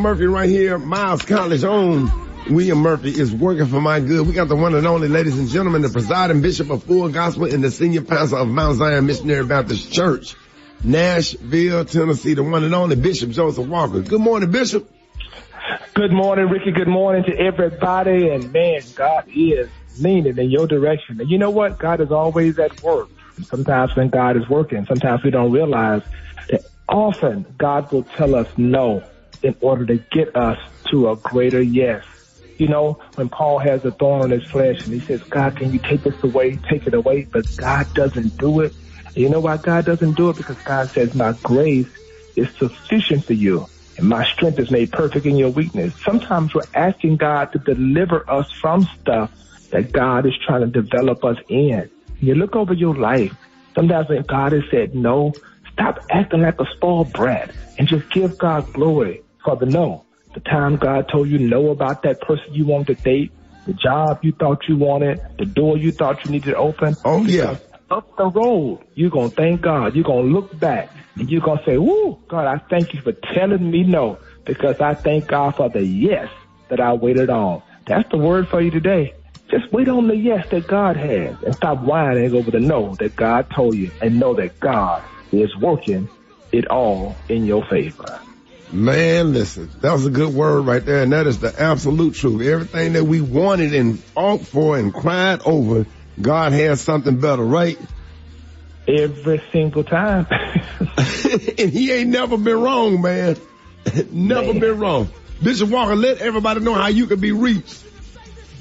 Murphy right here, Miles College own William Murphy is working for my good. We got the one and only, ladies and gentlemen, the presiding bishop of Full Gospel and the senior pastor of Mount Zion Missionary Baptist Church, Nashville, Tennessee, the one and only Bishop Joseph Walker. Good morning, Bishop. Good morning, Ricky. Good morning to everybody. And man, God is leaning in your direction. And you know what? God is always at work. And sometimes when God is working, sometimes we don't realize that often God will tell us no in order to get us to a greater yes. You know, when Paul has a thorn on his flesh and he says, God, can you take this away? Take it away. But God doesn't do it. And you know why God doesn't do it? Because God says, my grace is sufficient for you. And my strength is made perfect in your weakness. Sometimes we're asking God to deliver us from stuff that God is trying to develop us in. You look over your life. Sometimes when God has said no, stop acting like a spoiled brat and just give God glory for the no. The time God told you no about that person you wanted to date, the job you thought you wanted, the door you thought you needed to open. Oh, yeah. Up the road, you're going to thank God. You're going to look back and you're going to say, woo, God, I thank you for telling me no, because I thank God for the yes that I waited on. That's the word for you today. Just wait on the yes that God has and stop whining over the no that God told you, and know that God is working it all in your favor. Man, listen, that was a good word right there, and that is the absolute truth. Everything that we wanted and fought for and cried over, God has something better, right? Every single time. And he ain't never been wrong, man. Never been wrong. Bishop Walker, let everybody know how you can be reached.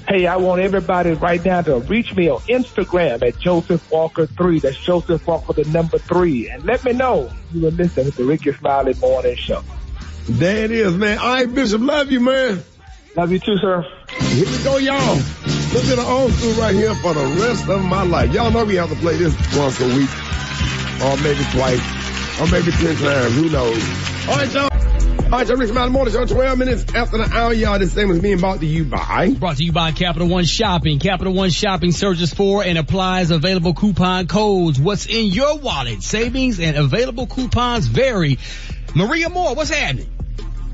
Hey, I want everybody right now to reach me on Instagram at Joseph Walker 3. That's Joseph Walker, the number 3. And let me know you were listening to the Rickey Smiley Morning Show. There it is, man. All right, Bishop, love you, man. Love you too, sir. Here we go, y'all. Look at the old school right here for the rest of my life. Y'all know we have to play this once a week, or maybe twice, or maybe 10 times. Who knows? All right, y'all. All right, Rickey Smiley Morning Show, 12 minutes after the hour, y'all. This thing was being brought to you by... Brought to you by Capital One Shopping. Capital One Shopping searches for and applies available coupon codes. What's in your wallet? Savings and available coupons vary. Maria Moore, what's happening?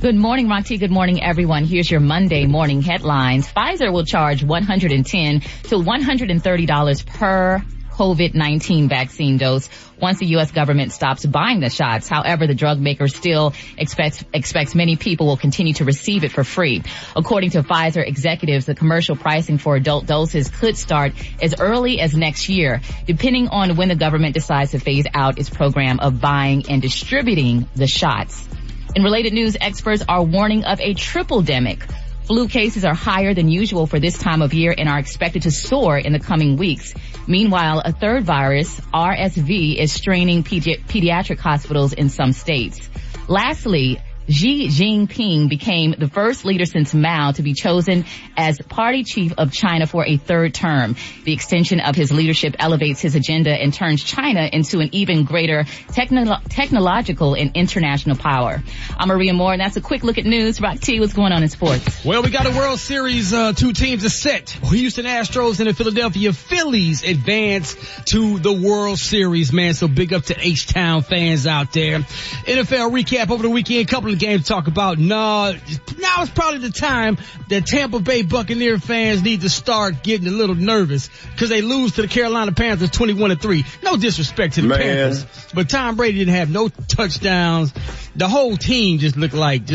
Good morning, Monty. Good morning, everyone. Here's your Monday morning headlines. Pfizer will charge $110 to $130 per COVID-19 vaccine dose once the U.S. government stops buying the shots. However, the drug maker still expects many people will continue to receive it for free. According to Pfizer executives, the commercial pricing for adult doses could start as early as next year, depending on when the government decides to phase out its program of buying and distributing the shots. In related news, experts are warning of a triple-demic. Flu cases are higher than usual for this time of year and are expected to soar in the coming weeks. Meanwhile, a third virus, RSV, is straining pediatric hospitals in some states. Lastly, Xi Jinping became the first leader since Mao to be chosen as party chief of China for a third term. The extension of his leadership elevates his agenda and turns China into an even greater technological and international power. I'm Maria Moore, and that's a quick look at news. Rock T, what's going on in sports? Well, we got a World Series, 2 teams are set. Houston Astros and the Philadelphia Phillies advance to the World Series, man. So big up to H-Town fans out there. NFL recap over the weekend, couple of games to talk about. Now it's probably the time that Tampa Bay Buccaneer fans need to start getting a little nervous because they lose to the Carolina Panthers 21-3. No disrespect to the Panthers, but Tom Brady didn't have no touchdowns. The whole team just looked like,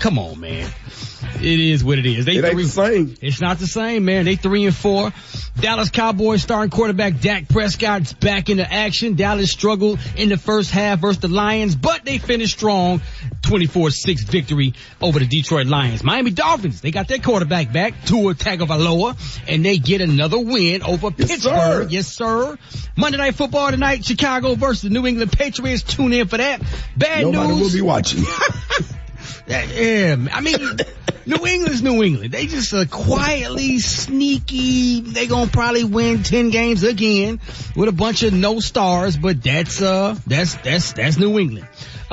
come on, man. It is what it is. It ain't the same. It's not the same, man. They 3-4. Dallas Cowboys starting quarterback Dak Prescott's back into action. Dallas struggled in the first half versus the Lions, but they finished strong. 24-6 victory over the Detroit Lions. Miami Dolphins, they got their quarterback back, Tua Tagovailoa, and they get another win over Pittsburgh. Yes, sir. Monday Night Football tonight, Chicago versus the New England Patriots. Tune in for that. Bad news. Nobody will be watching. Yeah, I mean, New England's New England. They just quietly sneaky. They gonna probably win 10 games again with a bunch of no stars, but that's New England.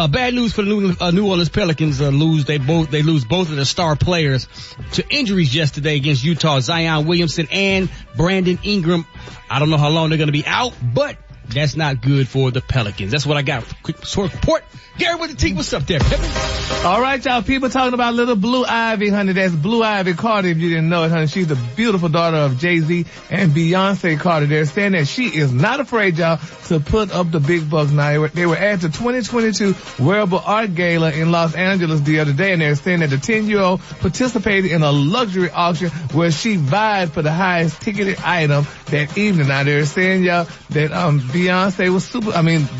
Bad news for the New Orleans Pelicans. They lose both of their star players to injuries yesterday against Utah. Zion Williamson and Brandon Ingram. I don't know how long they're gonna be out, but That's not good for the Pelicans. That's what I got. Quick short report. Gary with the team. What's up there, Pippin? All right, y'all. People talking about little Blue Ivy, honey. That's Blue Ivy Carter, if you didn't know it, honey. She's the beautiful daughter of Jay-Z and Beyonce Carter. They're saying that she is not afraid, y'all, to put up the big bucks now. They were at the 2022 Wearable Art Gala in Los Angeles the other day, and they're saying that the 10-year-old participated in a luxury auction where she vied for the highest ticketed item that evening. Now, they're saying, y'all, that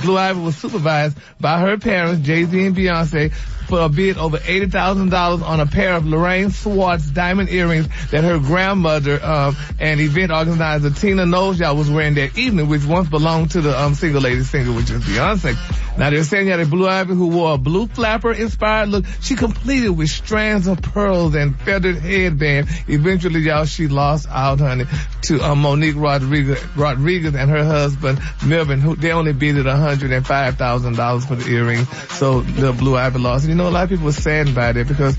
Blue Ivy was supervised by her parents, Jay-Z and Beyonce, for a bid over $80,000 on a pair of Lorraine Swartz diamond earrings that her grandmother and event organizer Tina Knowles, y'all, was wearing that evening, which once belonged to the single lady singer, which is Beyonce. Now they're saying that Blue Ivy, who wore a blue flapper inspired look, she completed with strands of pearls and feathered headband. Eventually, y'all, she lost out, honey, to Monique Rodriguez and her husband Melvin, who they only bid at $105,000 for the earrings. So the Blue Ivy lost. And, a lot of people were saddened by that because,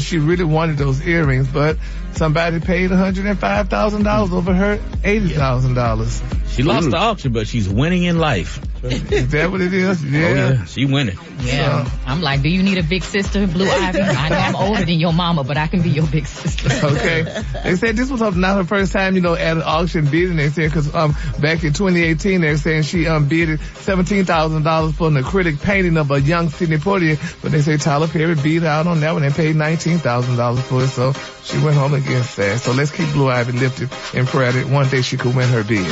she really wanted those earrings, but somebody paid $105,000 over her $80,000. She lost the auction, but she's winning in life. Is that what it is? Yeah. Oh, yeah. She winning. Yeah. I'm like, do you need a big sister, Blue Ivy? I know I'm older than your mama, but I can be your big sister. Okay. They said this was not her first time, at an auction bidding. They said because back in 2018, they're saying she bidded $17,000 for an acrylic painting of a young Sidney Poitier, but they say Tyler Perry beat out on that one and paid $19,000 for it. So she went home against that. So let's keep Blue Ivy lifted in prayer that one day she could win her bid.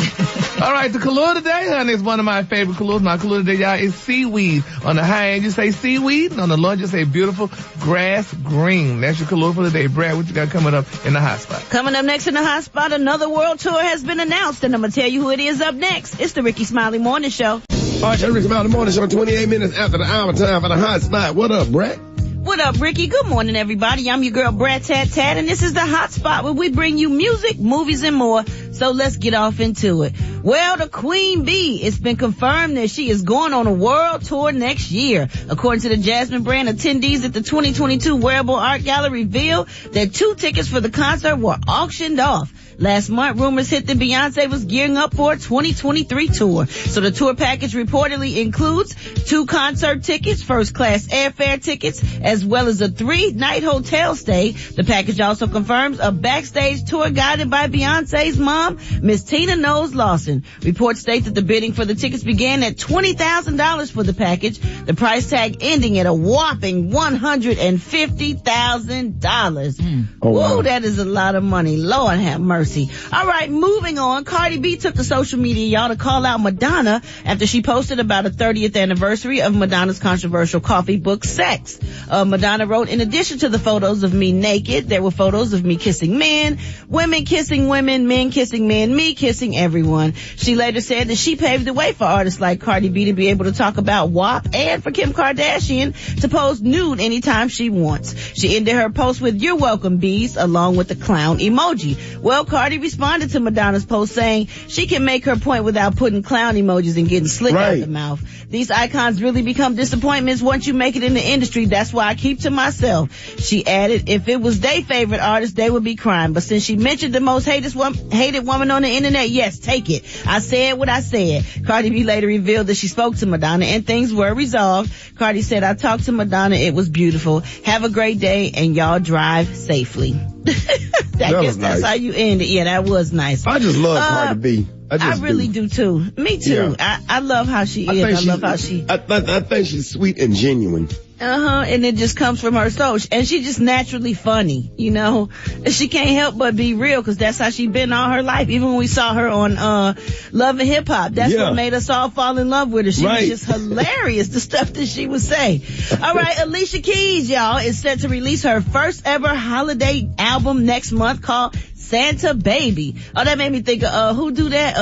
All right, the color today, honey, is one of my favorite colors. My color today, y'all, is seaweed. On the high end, you say seaweed, and on the low end, you say beautiful grass green. That's your color for the day. Brad, what you got coming up in the hot spot? Coming up next in the hot spot, another world tour has been announced, and I'm going to tell you who it is up next. It's the Rickey Smiley Morning Show. All right, Rickey Smiley Morning Show, 28 minutes after the hour, time for the hot spot. What up, Brad? What up, Ricky? Good morning, everybody. I'm your girl, Brad Tat Tat, and this is the hot spot where we bring you music, movies, and more. So let's get off into it. Well, the Queen Bee, it's been confirmed that she is going on a world tour next year. According to the Jasmine brand, attendees at the 2022 Wearable Art Gala revealed that 2 tickets for the concert were auctioned off. Last month, rumors hit that Beyonce was gearing up for a 2023 tour. So the tour package reportedly includes 2 concert tickets, first-class airfare tickets, as well as a 3-night hotel stay. The package also confirms a backstage tour guided by Beyonce's mom, Miss Tina Knowles Lawson. Reports state that the bidding for the tickets began at $20,000 for the package, the price tag ending at a whopping $150,000. Oh, wow. Whoa, that is a lot of money. Lord have mercy. All right, moving on. Cardi B took to social media, y'all, to call out Madonna after she posted about a 30th anniversary of Madonna's controversial coffee book, Sex. Madonna wrote, in addition to the photos of me naked, there were photos of me kissing men, women kissing women, men kissing men, me kissing everyone. She later said that she paved the way for artists like Cardi B to be able to talk about WAP and for Kim Kardashian to pose nude anytime she wants. She ended her post with, "You're welcome, bees," along with the clown emoji. Well, Cardi responded to Madonna's post saying she can make her point without putting clown emojis and getting slick out the mouth. These icons really become disappointments once you make it in the industry. That's why I keep to myself. She added, if it was their favorite artist, they would be crying. But since she mentioned the most hated woman on the internet, yes, take it. I said what I said. Cardi B later revealed that she spoke to Madonna and things were resolved. Cardi said, I talked to Madonna. It was beautiful. Have a great day and y'all drive safely. I guess that's how you end it. Yeah, that was nice. I just love Cardi B. I really do too. Me too. Yeah. I love how she is. I love how she. I think she's sweet and genuine. And it just comes from her soul. And she's just naturally funny, you know. She can't help but be real because that's how she's been all her life. Even when we saw her on Love and Hip Hop, that's what made us all fall in love with her. She was just hilarious, the stuff that she would say. All right, Alicia Keys, y'all, is set to release her first ever holiday album next month called Santa Baby. Oh, that made me think of, who do that?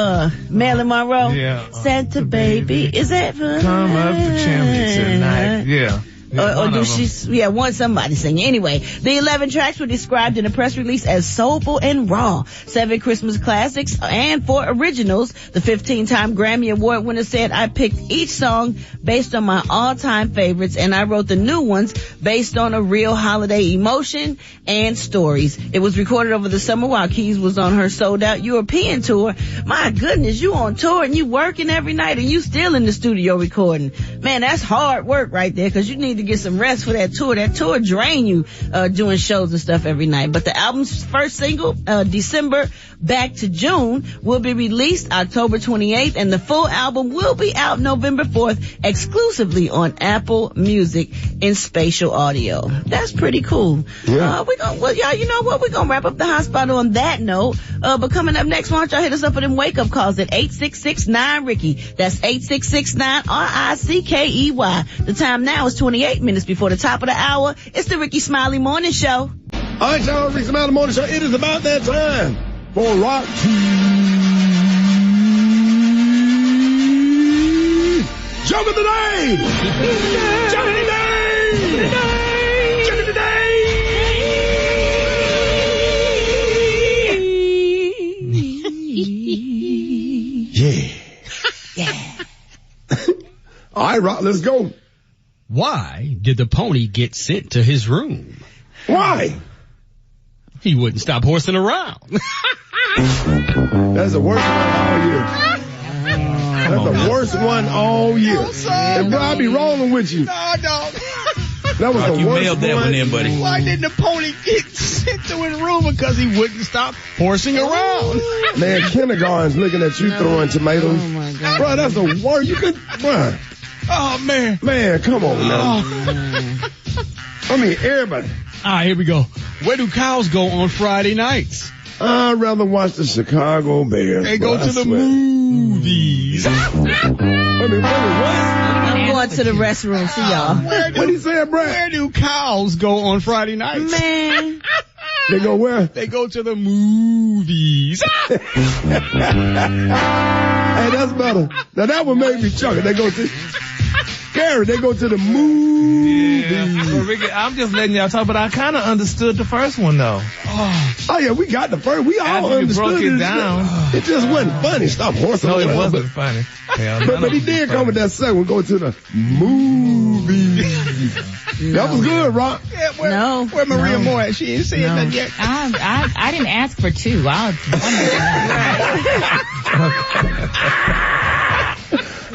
Marilyn Monroe? Yeah. Santa Baby. Is that fun? Come up the chimney tonight. Yeah. Somebody singing. Anyway, the 11 tracks were described in a press release as soulful and raw. 7 Christmas classics and 4 originals. The 15-time Grammy Award winner said, I picked each song based on my all-time favorites, and I wrote the new ones based on a real holiday emotion and stories. It was recorded over the summer while Keys was on her sold-out European tour. My goodness, you on tour and you working every night and you still in the studio recording. Man, that's hard work right there, because you need to get some rest for that tour. That tour drain you doing shows and stuff every night. But the album's first single, December Back to June, will be released October 28th, and the full album will be out November 4th exclusively on Apple Music in spatial audio. That's pretty cool. Yeah. Y'all, you know what? We're going to wrap up the hot spot on that note. But coming up next, why don't y'all hit us up with them wake-up calls at 866-9-RICKY. That's 866-9-RICKEY. The time now is 28 minutes before the top of the hour. It's the Rickey Smiley Morning Show. All right, y'all, Rickey Smiley Morning Show. It is about that time for Rock Joke of the Day! Joke of the Day! Joke of the Day! Yeah. All right, Rock, let's go. Why did the pony get sent to his room? Why? He wouldn't stop horsing around. That's the worst one all year. That's the worst one all year. And bro, I be rolling with you. No. That was the you worst mailed that one in, buddy. Why didn't the pony get sent to his room? Because he wouldn't stop horsing around. Man, kindergarten's looking at you throwing tomatoes. Oh my God. Bro, that's the worst. You could, bro. Oh, man. Man, come on now. I mean, everybody. All right, here we go. Where do cows go on Friday nights? I'd rather watch the Chicago Bears. They go to the movies. I mean, what? I'm going to the restroom. See y'all. What he said, Brad? Where do cows go on Friday nights? Man. They go where? They go to the movies. Hey, that's better. Now that one made me chuckle. They go to... Gary, they go to the movies. Yeah. Well, Ricky, I'm just letting y'all talk, but I kind of understood the first one, though. Oh, yeah, we got the first. We all After you understood broke it down. It just wasn't funny. Stop horsing No, around. it wasn't funny. But he did come with that second one, go to the movies. That was good, Rock. Yeah, where Maria Moore at? She ain't saying nothing yet. I didn't ask for 2.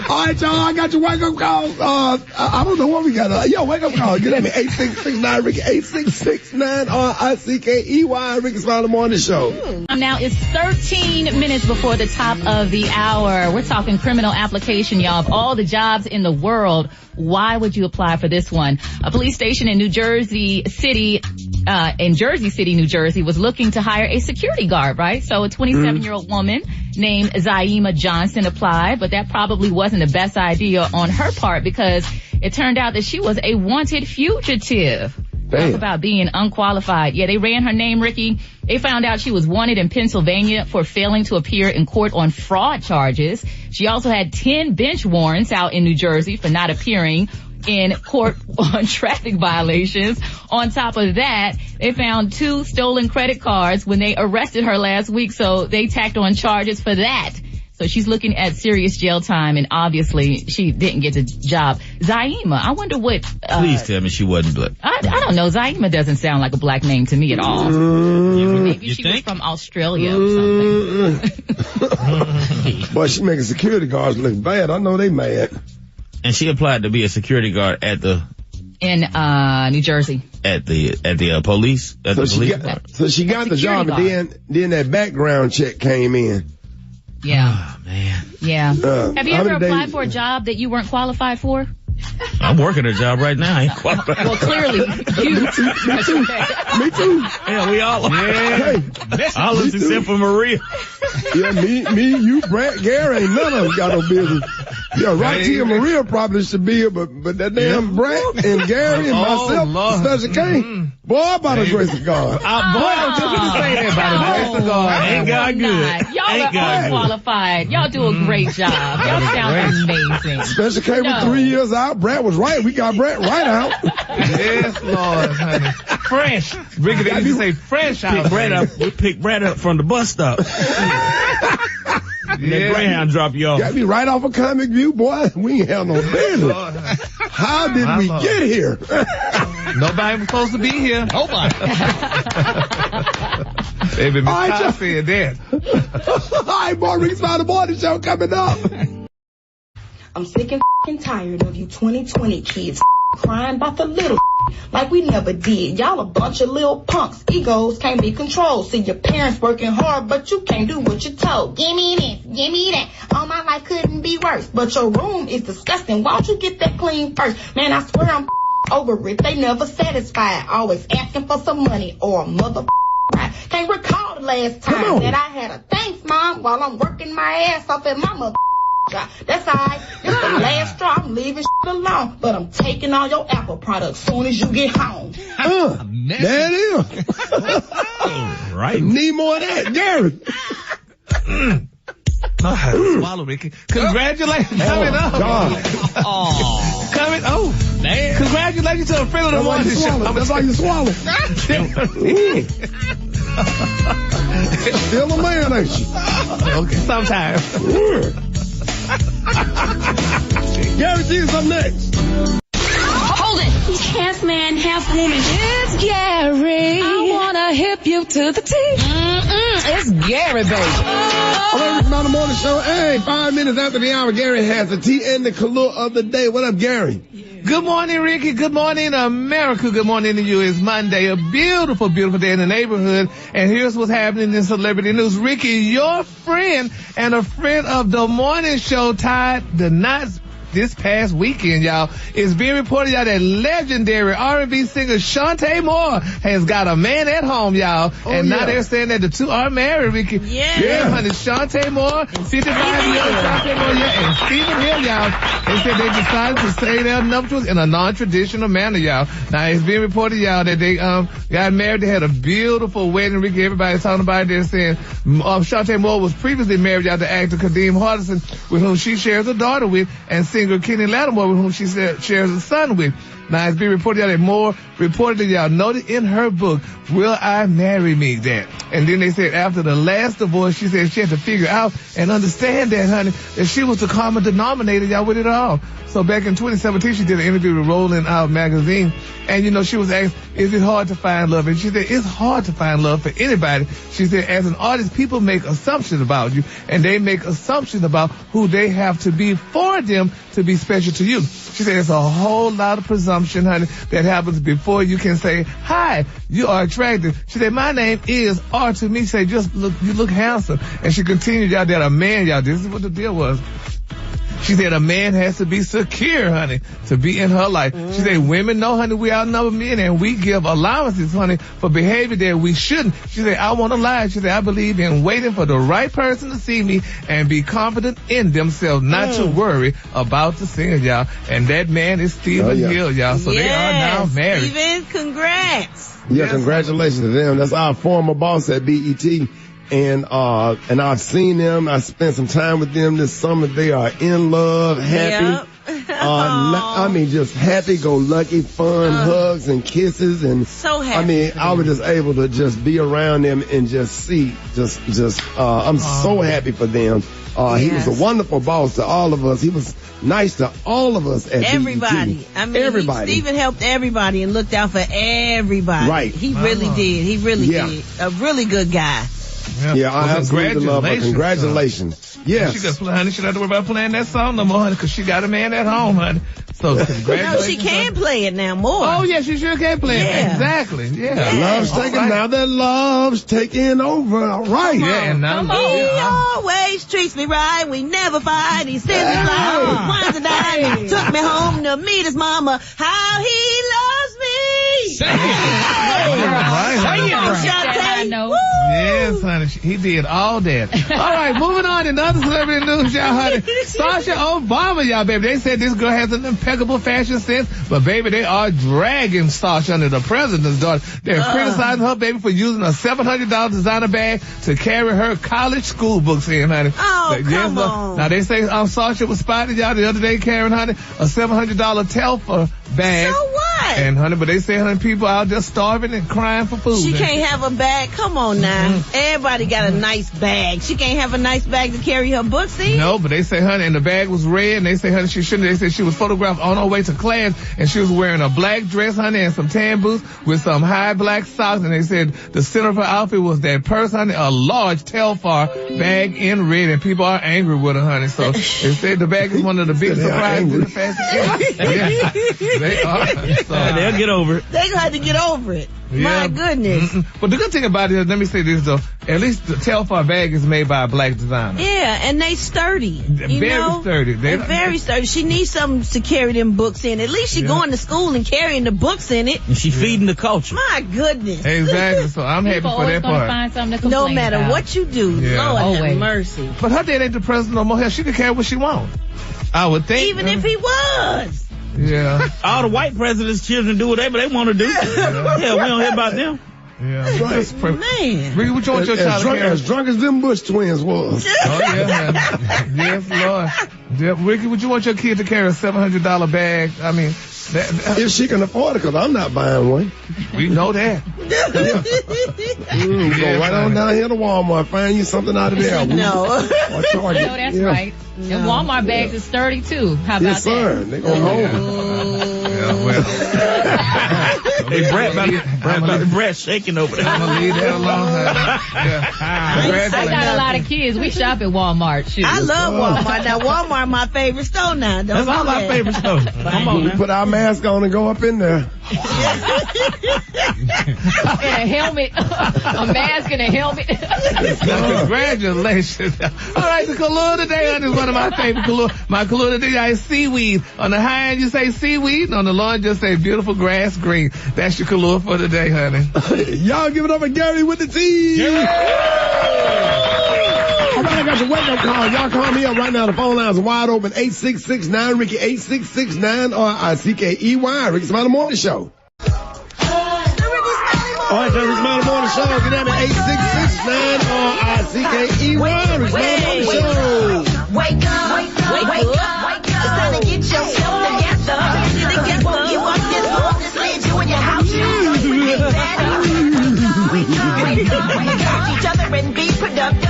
All right, y'all, I got your wake-up calls. I don't know what we got. Wake-up call. Get at me, 866-9-RICKY, 866-9-RICKEY, Rickey Smiley Morning Show. Now it's 13 minutes before the top of the hour. We're talking criminal application, y'all. Of all the jobs in the world, why would you apply for this one? A police station in Jersey City, New Jersey, was looking to hire a security guard, right? So a 27-year-old woman named Zaima Johnson applied, but that probably wasn't the best idea on her part, because it turned out that she was a wanted fugitive. Talk about being unqualified. Yeah, they ran her name, Ricky. They found out she was wanted in Pennsylvania for failing to appear in court on fraud charges. She also had 10 bench warrants out in New Jersey for not appearing in court on traffic violations. On top of that, they found 2 stolen credit cards when they arrested her last week, so they tacked on charges for that. So she's looking at serious jail time, and obviously she didn't get the job. Zaima, I wonder what... Please tell me she wasn't black. I don't know. Zaima doesn't sound like a black name to me at all. Maybe she was from Australia or something. Boy, she making security guards look bad. I know they mad. And she applied to be a security guard at the... In New Jersey. At the police? So she got the job, and then that background check came in. Yeah. Oh, man. Yeah. Have you ever applied for a job that you weren't qualified for? I'm working a job right now. I ain't qualified. Well, clearly, you. Me too. Yeah, we all are. Hey, All of us except for Maria. Yeah, me, you, Brett, Gary, ain't none of us got no business. Yeah, Rocky and Maria probably should be here, but that damn Brett and Gary and myself, Special K, boy, by the grace of God. Boy, don't you say that by the grace of God. Ain't God good. Y'all are unqualified. Y'all do a great job. Y'all sound amazing. Special K was 3 years out. Brett was right. We got Brett right out. Yes, Lord, honey. Fresh. Ricky, they used to say fresh out. We picked Brett up from the bus stop. That Greyhound drop you off. Got me right off of Comic View, boy. We ain't have no business. How did we get here? Nobody was supposed to be here. Nobody. Baby, Miss Ty said that. All right, boy, Rickey Smiley Morning Show coming up. I'm sick and tired of you 2020 kids crying about the little like we never did. Y'all a bunch of little punks. Egos can't be controlled. See your parents working hard, but you can't do what you're told. Give me this, give me that. All my life couldn't be worse. But your room is disgusting. Why don't you get that clean first? Man, I swear I'm over it. They never satisfied. Always asking for some money or a mother ride. Can't recall the last time that I had a thanks, Mom, while I'm working my ass off at my mother job. That's alright. This the last straw. I'm leaving alone. But I'm taking all your Apple products soon as you get home. There it is. Right. Need more of that, Gary. I had to swallow, Ricky. Congratulations. Coming up. Coming. Oh, man. Congratulations to a friend of the morning show. That's why you swallow. Still a man, ain't you? Okay, sometimes. Gary G is up next. Hold it. Half man, half woman. It's Gary. I wanna hip you to the T. It's Gary, baby. Hello, Rickey Smiley Morning Show. Hey, 5 minutes after the hour, Gary has the tea and the color of the day. What up, Gary? Good morning, Ricky. Good morning, America. Good morning to you. It's Monday, a beautiful, beautiful day in the neighborhood. And here's what's happening in celebrity news. Ricky, your friend and a friend of the morning show tied the knots this past weekend, y'all. It's being reported, y'all, that legendary R&B singer Shantae Moore has got a man at home, y'all. Now they're saying that the two are married, Ricky. Yeah, honey. Shantae Moore, 55-year-old Shantae Moore, and Stephen Hill, y'all. They said they decided to say their nuptials in a non-traditional manner, y'all. Now, it's being reported, y'all, that they got married. They had a beautiful wedding, Ricky. Everybody's talking about it. They're saying Shantae Moore was previously married, y'all, to actor Kadeem Hardison, with whom she shares a daughter with, and singer Kenny Lattimore, with whom she shares a son with. Now, it's been reported that Moore reportedly, y'all, noted in her book, Will I Marry Me, that. And then they said after the last divorce, she said she had to figure out and understand that, honey, that she was the common denominator, y'all, with it all. So back in 2017, she did an interview with Rolling Out magazine. And, you know, she was asked, is it hard to find love? And she said, it's hard to find love for anybody. She said, as an artist, people make assumptions about you. And they make assumptions about who they have to be for them to be special to you. She said, it's a whole lot of presumption, honey, that happens before you can say, hi, you are attractive. She said, my name is R to me. She said, just look, you look handsome. And she continued, y'all, that a man, y'all, this is what the deal was. She said a man has to be secure, honey, to be in her life. She said women know, honey, we outnumber men, and we give allowances, honey, for behavior that we shouldn't. She said, I want to lie. She said, I believe in waiting for the right person to see me and be confident in themselves, not to worry about the singer, y'all. And that man is Stephen Hill, y'all. So they are now married. Stephen, congrats. Yeah, congratulations to them. That's our former boss at BET. And I've seen them. I spent some time with them this summer. They are in love, happy. I mean, just happy-go-lucky, fun, hugs and kisses. And so happy. I mean, I was just able to just be around them and just see, I'm so happy for them. He was a wonderful boss to all of us. He was nice to all of us at everybody. BET. I mean, everybody. Stephen helped everybody and looked out for everybody. Right. He really did. He really did. A really good guy. Yeah, I absolutely love her. Congratulations. Yes. She got honey. She don't have to worry about playing that song no more, honey, because she got a man at home, honey. So congratulations. No, she can play it now more. Oh, yeah, she sure can play it. Exactly. Yeah. Love's taking, now that love's taking over. All right. And now he always treats me right. We never fight. He sends me flowers, wines and dine. Took me home to meet his mama. How he loves me. Sing it. Right. Come on, Shantae. Yes, honey. he did all that. All right, moving on in other celebrity news, y'all, honey. Sasha Obama, y'all, baby. They said this girl has an impeccable fashion sense, but baby, they are dragging Sasha under the president's daughter. They're criticizing her, baby, for using a $700 designer bag to carry her college school books in, honey. Oh, come on. Now they say Sasha was spotted, y'all, the other day carrying, honey, a $700 Telfar bag. So what? And honey, but they say, honey, people out there starving and crying for food. She can't have a bag. Come on now. Everybody got a nice bag. She can't have a nice bag to carry her books in? No, but they say, honey, and the bag was red, and they say, honey, she shouldn't. They said she was photographed on her way to class, and she was wearing a black dress, honey, and some tan boots with some high black socks, and they said the center of her outfit was that purse, honey, a large Telfar bag in red, and people are angry with her, honey. So they said the bag is one of the biggest surprises in the fashion. Yeah, they are. So, they'll get over it. They gonna have to get over it. Yeah. My goodness. But the good thing about it is, let me say this though, at least the Telfar bag is made by a black designer. Yeah, and they sturdy. Very sturdy. They're very sturdy. She needs something to carry them books in. At least she going to school and carrying the books in it. And she feeding the culture. My goodness. Exactly. So I'm happy for that part. Find something to No complain matter about. what you do, Lord have mercy. But her dad ain't the president no more. Hell, she can carry what she wants. I would think. Even if he was. Yeah. All the white presidents' children do whatever they want to do. Yeah, we don't hear about them. Yeah. Right. Man. Ricky, what you want your child to carry? As drunk as them Bush twins was. Oh, yeah, man. Yes, Lord. Yeah, Ricky, would you want your kid to carry a $700 bag? I mean, if she can afford it, because I'm not buying one. We know that. Go right on down here to Walmart, find you something out of there. No. Or Target. No, that's right. The Walmart bags is sturdy too. How about Yes, sir. that? They gonna hold it. Yeah, well. They Brett shaking over there. I'm gonna leave that alone. Yeah. I got a lot of kids. We shop at Walmart. Shoot. I love Walmart. Now, Walmart my favorite store now. That's all my favorite store. Come on, We man. put our mask on and go up in there. And a helmet, a mask and a helmet. Congratulations. All right, the color today, honey, is one of my favorite color. My color today is seaweed. On the high end, you say seaweed, and on the low end, just say beautiful grass green. That's your color for today, honey. Y'all give it up for Gary with the T. All right, I got your wake-up call. Y'all call me up right now. The phone lines are wide open. 8669 Ricky, 8669 Rickey. Rickey Smiley Morning Show. All right, Rickey Smiley Morning Show. Get at me, 8669 Rickey Smiley Morning Show. Wake up, wake up, wake up, wake up. It's time to get yourself together. Woke you up this morning, slid you in your house. Wake up, wake up. Each other and be productive.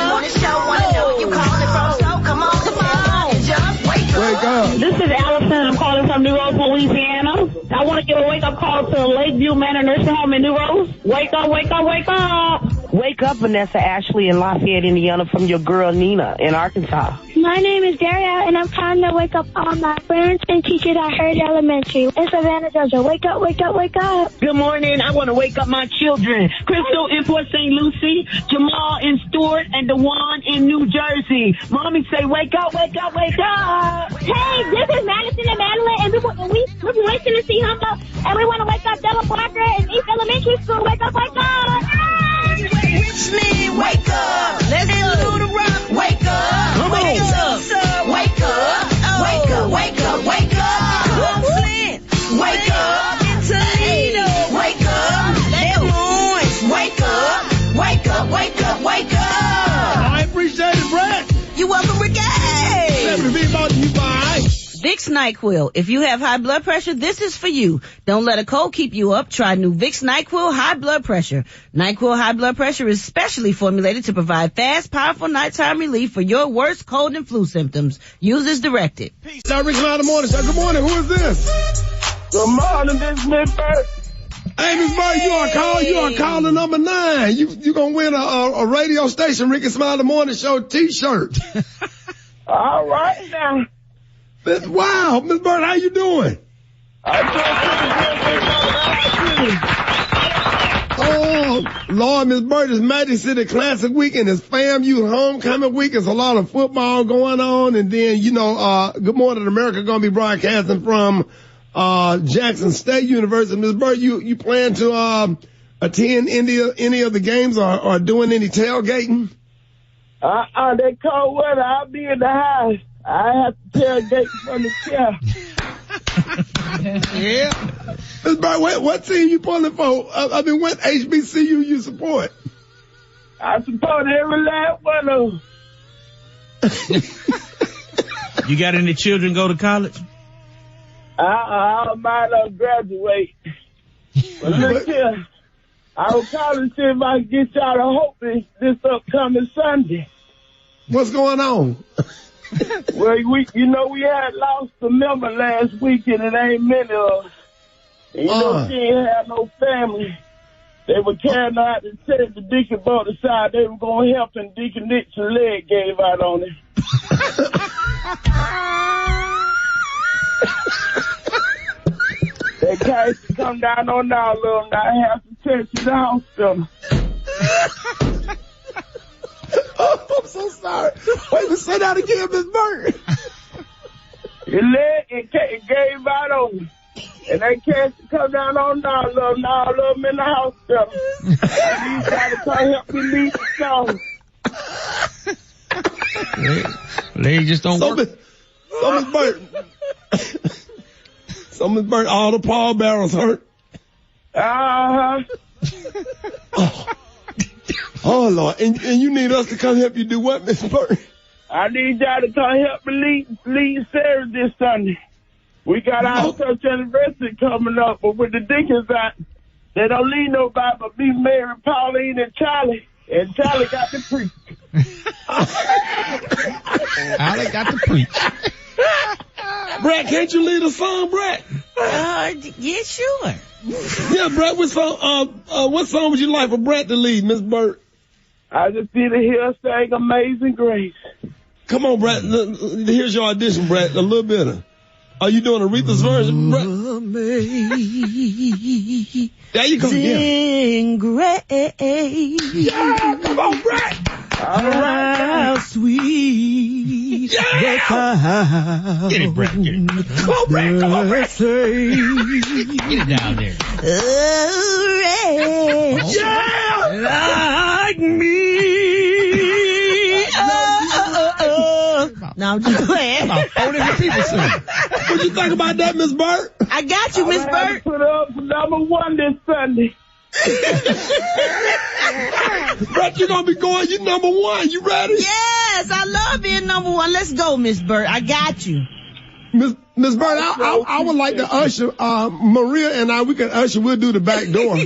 Morning show, wanna know where you calling from, so come on, and just wake up. This is Allison. I'm calling from New Rose, Louisiana. I want to give a wake-up call to Lakeview Manor Nursing Home in New Rose. Wake up, wake up, wake up. Wake up, Vanessa Ashley in Lafayette, Indiana, from your girl Nina in Arkansas. My name is Daria, and I'm trying to wake up all my friends and teachers at Hurd Elementary in Savannah, Georgia. Wake up, wake up, wake up. Good morning. I want to wake up my children. Crystal in Port St. Lucie, Jamal in Stewart, and Dewan in New Jersey. Mommy say, wake up, wake up, wake up. Hey, this is Madison and Madeline, and we're racing to see Humble, and we want to wake up Della Parker in East Elementary School. Wake up, wake up. Richmond, wake up. Let's do the rock. Wake up. Come on. Wake up. Wake up. Wake up. Wake up. Wake up. Flint. Wake up. Toledo. Wake up. Des Moines. Wake up. Wake up. Wake up. Wake up. I appreciate it, Brett. You're welcome, Ricky. Let me be about you, bye. Vicks NyQuil. If you have high blood pressure, this is for you. Don't let a cold keep you up. Try new Vicks NyQuil High Blood Pressure. NyQuil High Blood Pressure is specially formulated to provide fast, powerful nighttime relief for your worst cold and flu symptoms. Use as directed. Peace. Rickey Smiley Morning Show. Good morning. Who is this? Good morning, this is Miss Bird. Hey, Miss Bird, you are caller number 9. You gonna win a radio station Rickey Smiley Morning Show T-shirt. All right now. Wow, Miss Bird, how you doing? Oh, Lord, Miss Bird, it's Magic City Classic Week and it's FAMU Homecoming Week. It's a lot of football going on. And then, Good Morning America going to be broadcasting from Jackson State University. Miss Bird, you plan to attend any of the games or doing any tailgating? They cold weather. I'll be in the house. I have to tailgate from the chair. Yeah. Mr. Burt, what team you pulling for? What HBCU you support? I support every last one of them. You got any children go to college? I might graduate. But look here, I was calling to see if I can get y'all to hope this upcoming Sunday. What's going on? Well, we had lost a member last week, and it ain't many of us. And she ain't had no family. They were carrying her out to church. The deacon brought aside. They were going to help, and Deacon Nick's leg gave out on him. They case to come down on our little, and I have to church in the hospital. Oh, I'm so sorry. Wait, let's say that again, Miss Burt. His leg gave out on him. And they case to come down on our little, and all of them in the hospital. And he's trying to come help me lead the song. They just don't work. So, Miss Burt, all the pallbearers hurt? Oh, Lord. And you need us to come help you do what, Miss Burt? I need y'all to come help me lead service this Sunday. We got our church anniversary coming up, but with the deacons out, they don't lead nobody but me, Mary, Pauline, and Charlie. And Charlie got to preach. Charlie got to preach. Brett, can't you lead a song, Brett? Yeah, sure. Yeah, Brett, what song would you like for Brett to lead, Miss Burt? I just need to hear sing Amazing Grace. Come on, Brett. Here's your audition, Brett. A little bit. Are you doing Aretha's version, Brett? There you go. Sing grace. Yeah, come on, Brett. How sweet. Yeah. Get it, Brett. Get it. Come on, Brett. Come on, Brett. Get it down there. Yeah. Like me. Now I'm just playing. How many people sing? What you think about that, Miss Burt? I got you, Miss Burt. Put up for number 1 this Sunday. Brett, you're going to be going. You number 1. You ready? Yes, I love being number 1. Let's go, Miss Burt. I got you. Miss Burt, I would like to usher, Maria and I, we can usher, we'll do the back door.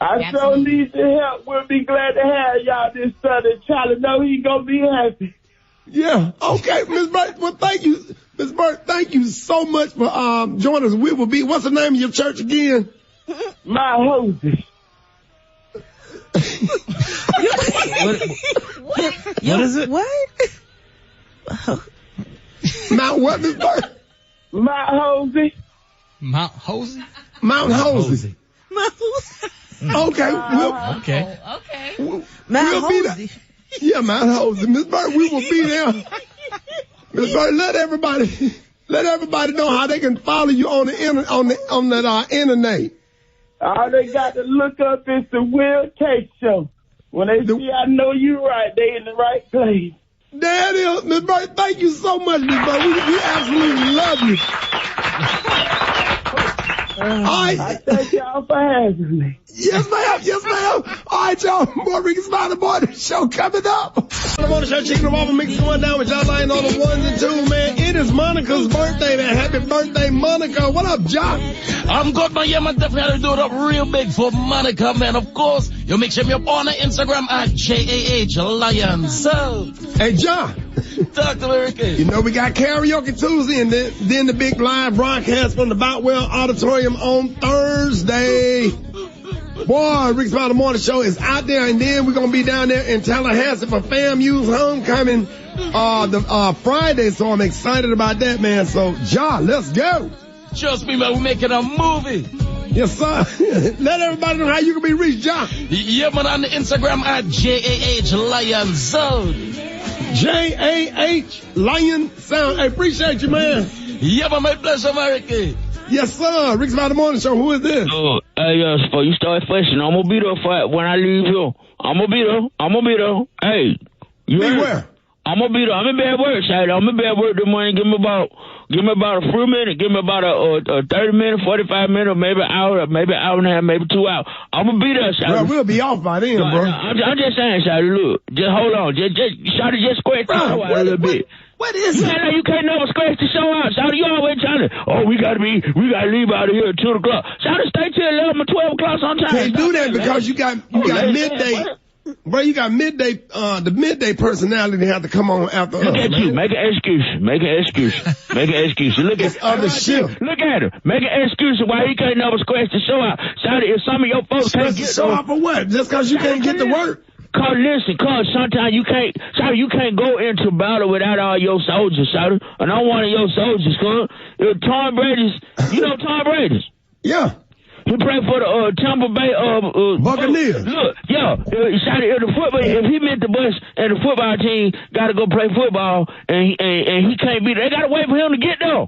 I so need the help. We'll be glad to have y'all this Sunday. Charlie know he gonna be happy. Yeah, okay, Miss Burt, well, thank you. Miss Burt, thank you so much for joining us. We will be, what's the name of your church again? My hostess. What is it? What? Mount what, Miss Burt? Mount Hosey. Mount Hosey? Mount Hosey. Okay. Okay. Mount Hosey. Yeah, Mount Hosey. Miss Burt, we will be there. Miss Burt, let everybody know how they can follow you on the internet. All they got to look up is the Will Case Show. When they see I know you right, they in the right place. There it is, Miss Burt. Thank you so much, Miss Burt. We absolutely love you. I thank y'all for having me. Yes, ma'am. Yes, ma'am. All right, y'all. More Rickey Smiley Morning Show coming up. The Morning Show, chicken and waffle mix going down with y'all lying on the ones and twos, man. It is Monica's birthday, man. Happy birthday, Monica. What up, John? I'm good, man. Yeah, man. Definitely do it up real big for Monica, man. Of course, you make sure you're on Instagram at JAH Lions. Hey, John. Talk to me, Ricky. You know, we got karaoke Tuesday and then the big live broadcast from the Boutwell Auditorium on Thursday. Boy, Rickey Smiley Morning Show is out there, and then we're going to be down there in Tallahassee for FAMU's homecoming the Friday, so I'm excited about that, man. So, John, let's go. Trust me, man, we're making a movie. Yes, sir. Let everybody know how you can be reached, John. Yeah, man, on the Instagram at JAH Lion Sound. JAH Lion Sound. I appreciate you, man. Yeah, man, my pleasure, Ricky. Yes, sir. Rickey Smiley Morning Show. Who is this? Hey, you start flashing. I'm gonna be there when I leave here. I'm gonna be there. Hey, you be where? I'm gonna be there. I'm gonna be at work, Shady. I'm gonna be at work this morning. Give me about a few minutes. Give me about a 30 minutes, 45 minutes, maybe an hour, maybe an hour and a half, maybe 2 hours. I'm gonna be there, Shady. Bro, we'll be off by then, bro. I'm just saying, Shady. Look, just hold on. Shady, just scratch the show out a little bit. What is it? You can't never scratch the show out, Shawty. You always trying to, we gotta leave out of here at 2 o'clock. Shawty, stay till 11 or 12 o'clock sometimes. Can't do that because you got midday. Bro, you got midday, the midday personality have to come on after us. Look at you. Make an excuse. Look at other shit. Look at her. Make an excuse why you can't never scratch the show out. Shawty, if some of your folks can't get the show out for what? Just because you can't get to work? Cause sometimes you can't go into battle without all your soldiers, Shawty. And I'm one of your soldiers, cuz. Tom Brady's, you know Tom Brady's? Yeah. He played for the Tampa Bay Buccaneers. Look, if he meant the bus and the football team got to go play football and he can't be there, they got to wait for him to get there.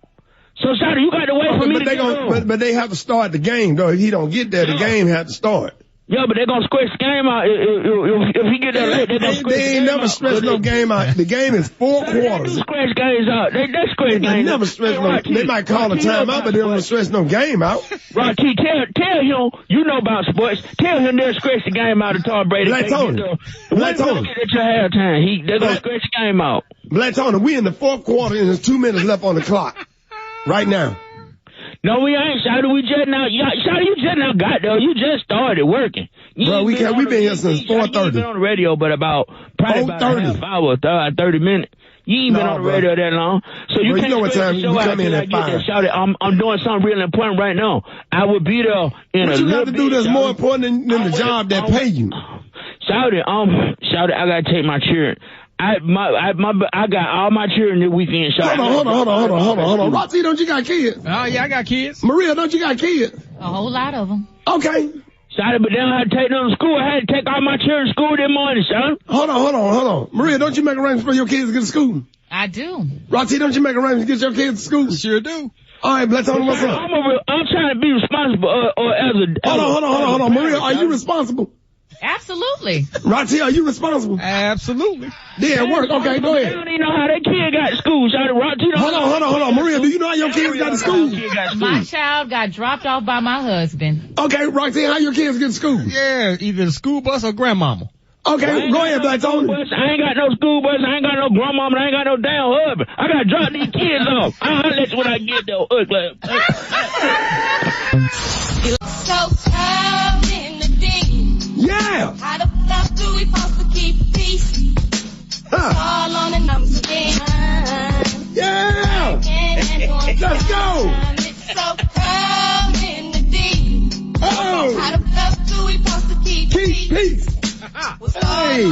So, Shawty, you got to wait for me to get there. But they have to start the game, though. If he don't get there, the game has to start. Yeah, but they're going to scratch the game out. If he get there late, they're going to scratch the game out. They ain't never stretch no game out. The game is 4 quarters. They scratch games out. They scratch games out. They never stretch no. They might call a timeout, but they don't stretch no game out. Right, tell him, you know about sports. Tell him they'll scratch the game out of Tom Brady. Black Tony. At your halftime. They're going to scratch the game out. Black Tony, we in the 4th quarter and there's 2 minutes left on the clock. Right now. No, we ain't, Shawty. We just now, Shawty, you just now got there. You just started working. Bro, we been here since 4:30. You been on the radio, but about probably about a half hour, 30 minutes. You ain't been on the radio that long. So you can't know what time you come in at 5. Shawty, I'm doing something really important right now. I will be there in what a you little got to do that's more important than the job that pay you? Shawty, I gotta take my children. I got all my children this weekend. Hold on. Roxy, don't you got kids? Oh, yeah, I got kids. Maria, don't you got kids? A whole lot of them. Okay. Shawty, but then I had to take them to school. I had to take all my children to school this morning, son. Hold on. Maria, don't you make arrangements for your kids to get to school? I do. Roxy, don't you make arrangements to get your kids to school? Sure do. All right, let's tell them what's up. I'm trying to be responsible, Hold on. Maria, are you responsible? Absolutely. Roxy, are you responsible? Absolutely. Yeah, work. Okay, go ahead. I don't even know how that kid got to school. Hold on. Maria, do you know how your kids got to school? My child got dropped off by my husband. Okay, Roxy, how your kids get to school? Yeah, either the school bus or grandmama. Okay, go ahead, Black Tony. I ain't got no school bus. I ain't got no grandmama. I ain't got no damn husband. I got to drop these kids off. I'll let you when I get there. So proud in the ding. Yeah. How the fuck do we supposed to keep peace? All on and I'm scared. Yeah. Let's go. It's so proud in the ding. Oh. How the fuck do we supposed to keep peace? Hey.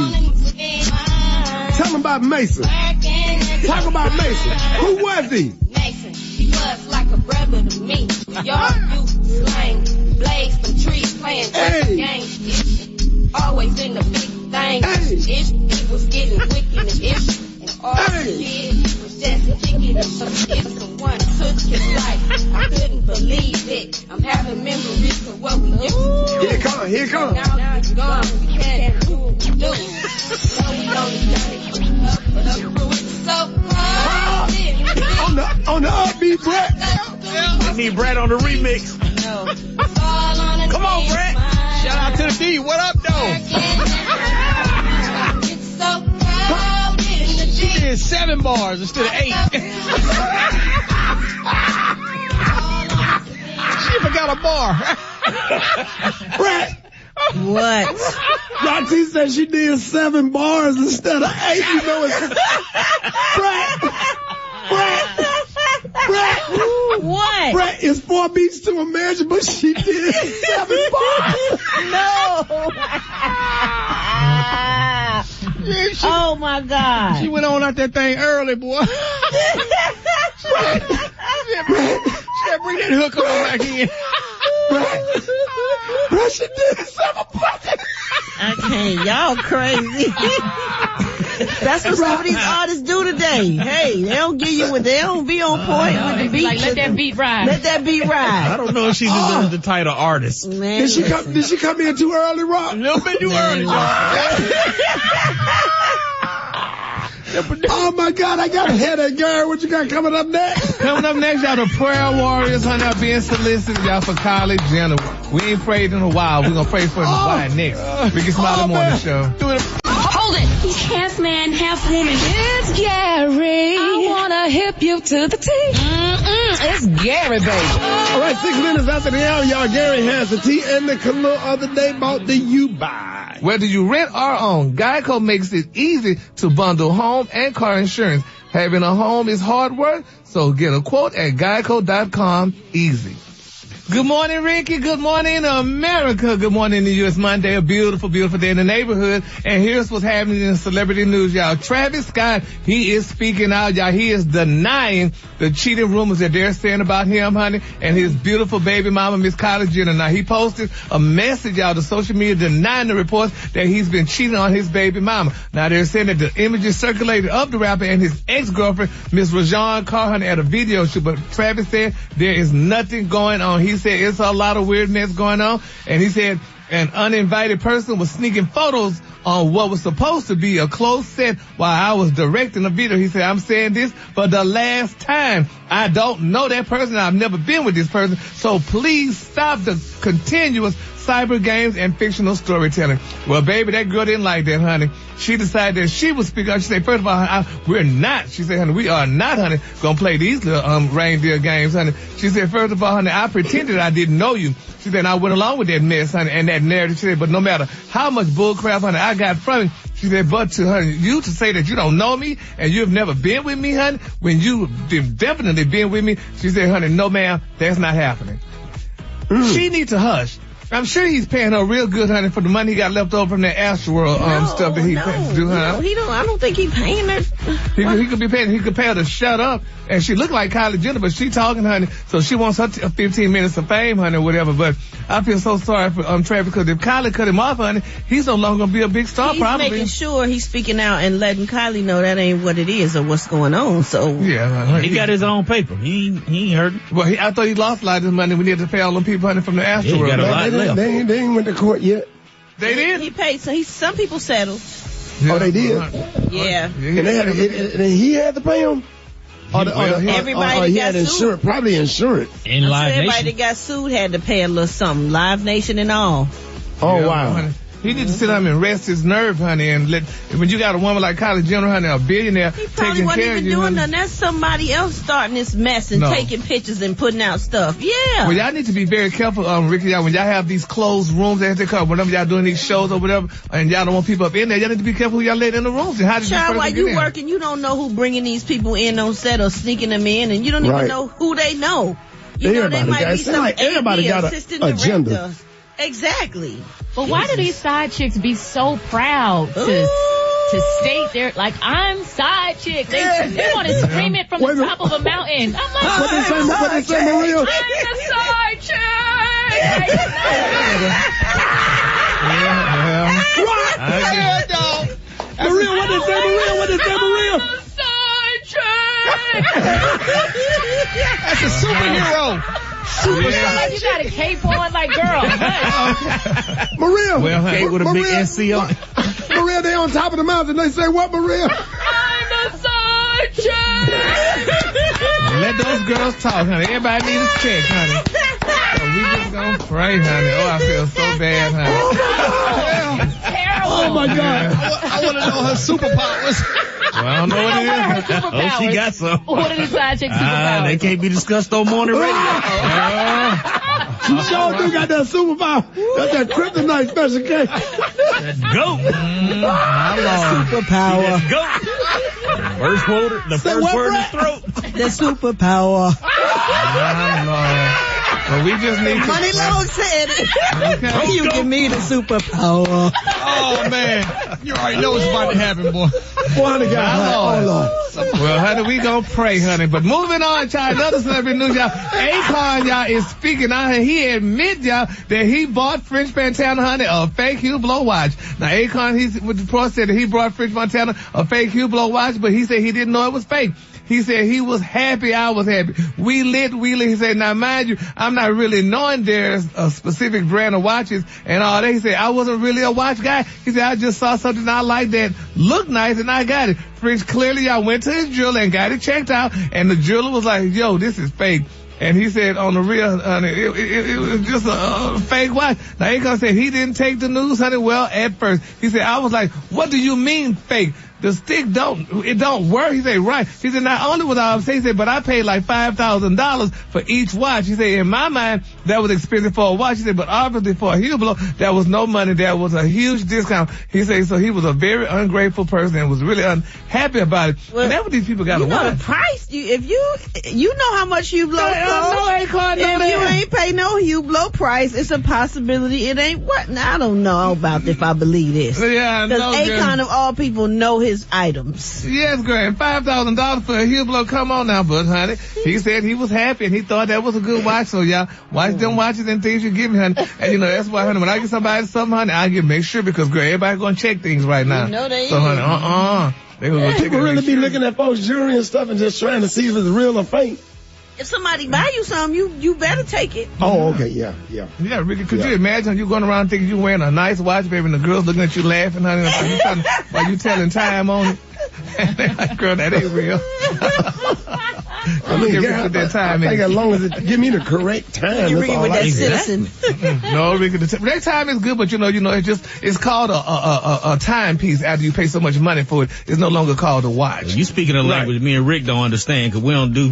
Tell him about Mason. Talk about Mason. Who was he? Mason. He was like a brother to me. Y'all used slang, blades from trees, playing games. Always in the big thing. It was getting wicked and and all he did was just kicking and someone took his life. I couldn't believe it. I'm having memories of what we used to do. Here come. Now you're gone. We can't do what we do. No, we only done it. But it's so proud. On the upbeat, Brett. We need Brett on the remix. Come on, Brett. Shout out to the D. What up, though? She did 7 bars instead of 8. She forgot a bar. Brett. What? Roxy said she did 7 bars instead of 8. You know it's Brett. What? Brett is 4 beats to a measure, but she did 7 bars. No. Oh my God. She went on out that thing early, boy. She said, bring that hook on back in. Brett, she did 7 bars. Okay, y'all crazy. That's what some of these artists do today. Hey, they don't give you they don't be on point with the beat. Like, let that beat ride. Let that beat ride. I don't know if she deserves the title artist. Man, Did she come in too early, Rock? A little bit too early, Oh my God, I got a headache, Gary. What you got coming up next? Coming up next, y'all, the prayer warriors, honey, are being solicited, y'all, for Kylie Jenner. We ain't prayed in a while. We're gonna pray for the why next. Rickey Smiley Morning Show. Hold it. He's half man, half woman. It's Gary. I wanna hip you to the T. It's Gary, baby. All right, 6 minutes after the hour, y'all. Gary has the tea and the color of the day bought to you by. Whether you rent or own, Geico makes it easy to bundle home and car insurance. Having a home is hard work, so get a quote at geico.com easy. Good morning, Ricky. Good morning, America. Good morning to you. It's Monday, a beautiful, beautiful day in the neighborhood. And here's what's happening in celebrity news, y'all. Travis Scott, he is speaking out, y'all. He is denying the cheating rumors that they're saying about him, honey, and his beautiful baby mama, Miss Kylie Jenner. Now, he posted a message out to social media denying the reports that he's been cheating on his baby mama. Now, they're saying that the images circulated of the rapper and his ex-girlfriend, Miss Rajon Carr, at a video shoot. But Travis said there is nothing going on. He said it's a lot of weirdness going on, and he said an uninvited person was sneaking photos on what was supposed to be a closed set while I was directing the video. He said, I'm saying this for the last time. I don't know that person. I've never been with this person. So please stop the continuous cyber games and fictional storytelling. Well, baby, that girl didn't like that, honey. She decided that she would speak up. She said, first of all, we're not. She said, honey, we are not, honey, gonna play these little reindeer games, honey. She said, first of all, honey, I pretended I didn't know you. She said, I went along with that mess, honey, and that narrative. She said, but no matter how much bullcrap, honey, I got from it, she said, but to honey, you to say that you don't know me and you've never been with me, honey, when you've definitely been with me, she said, honey, no ma'am, that's not happening. She needs to hush. I'm sure he's paying her real good, honey, for the money he got left over from that Astroworld stuff that he do, honey. No, he don't. I don't think he's paying her. He could be paying. He could pay her to shut up. And she looked like Kylie Jenner, but she talking, honey. So she wants her 15 minutes of fame, honey, or whatever. But I feel so sorry for Travis, because if Kylie cut him off, honey, he's no longer gonna be a big star. He's probably making sure he's speaking out and letting Kylie know that ain't what it is or what's going on. So yeah, he got his own paper. He ain't hurting. Well, I thought he lost a lot of his money. We need to pay all them people, honey, from the Astroworld. Yeah, got a lot left. They ain't went to court yet. They did. He paid. So some people settled. Yeah. Oh, they did. Yeah. And he had to pay them. Everybody he got had sued. Probably insurance. In Live Nation. Everybody that got sued had to pay a little something. Live Nation and all. Oh, yeah, wow. Honey. He needs to sit down and rest his nerve, honey, and when you got a woman like Kylie Jenner, honey, a billionaire, he probably taking wasn't care even of you, doing honey. nothing. That's somebody else starting this mess and taking pictures and putting out stuff. Yeah. Well, y'all need to be very careful, Ricky, y'all, when y'all have these closed rooms, as they call, whenever y'all doing these shows or whatever, and y'all don't want people up in there, y'all need to be careful who y'all let in the rooms. And how did Child, while you in? working, you don't know who bringing these people in on set or sneaking them in, and you don't even know who they know. You know, they might be some everybody got assistant an agenda. director. Exactly. But why do these side chicks be so proud to state their, like, I'm side chick? They want to scream it from the top of a mountain. I'm like, what they say, Maria? I'm the side chick. Maria, what they say, Maria? What they say, Maria? I'm the side chick. That's a superhero. Like you got a cape on, like, girl. Maria. Well, cape with a big SC on it. Maria, they on top of the mountain. They say what, Maria? I'm the side chick. Let those girls talk, honey. Everybody needs a check, honey. So we just gonna pray, honey. Oh, I feel so bad, honey. Terrible. Oh my God. I want to know her superpowers. Well, I don't know what it is. Oh, she got some. What are the side chick superpowers? They can't be discussed on morning radio. She sure do got that superpower. That's that kryptonite special case. That goat. Superpower. That goat. First word, the first word in the throat. The superpower. My Lord. Well, we just need to... Money Long said it. Okay. You give me the superpower. Oh, man. You already know what's about to happen, boy. Honey, Well, honey, we gonna pray, honey. But moving on, y'all, another celebrity news, y'all. Akon, y'all, is speaking out here. He admit, y'all, that he bought French Montana, honey, a fake Hublot watch. Now, Akon, he's with the report said that he brought French Montana a fake Hublot watch, but he said he didn't know it was fake. He said he was happy, I was happy. We lit. He said, now mind you, I'm not really knowing there's a specific brand of watches and all that. He said, I wasn't really a watch guy. He said, I just saw something I liked that looked nice and I got it. French, clearly I went to his jeweler and got it checked out and the jeweler was like, yo, this is fake. And he said, on the real, honey, it was just a fake watch. Now, Akon said he didn't take the news, honey, well at first. He said, I was like, what do you mean fake? The stick don't work. He said, right. He said, not only was I upset, he said, but I paid like $5,000 for each watch. He said, in my mind, that was expensive for a watch. He said, but obviously for a Hublot, that was no money. That was a huge discount. He said, so he was a very ungrateful person and was really unhappy about it. Well, and that's what these people got to watch. You know the price. If you know how much Hublot costs. If you ain't pay no Hublot price, it's a possibility it ain't what. Now, I don't know about if I believe this. Yeah, I know. Because Akon of all people know his items. Yes, Grant. $5,000 for a Hublot. Come on now, but honey. He said he was happy and he thought that was a good watch. So y'all watch them watches and things you give me, honey. And you know, that's why, honey, when I get somebody something, honey, I make sure because Grant, everybody gonna check things right now. You know they so, honey, they gonna go check people it. really be looking at folks' jewelry and stuff and just trying to see if it's real or fake. If somebody buy you something, you better take it. Oh, okay, yeah. Yeah, Ricky, could you imagine you going around thinking you wearing a nice watch, baby, and the girls looking at you laughing, honey, while you telling time on it? Like, girl, that ain't real. I mean, Ricky, that time I think as long as it give me the correct time. You read with that citizen. No, Ricky, that time is good, but you know, it's called a timepiece after you pay so much money for it. It's no longer called a watch. You speaking a language me and Rick don't understand because we don't do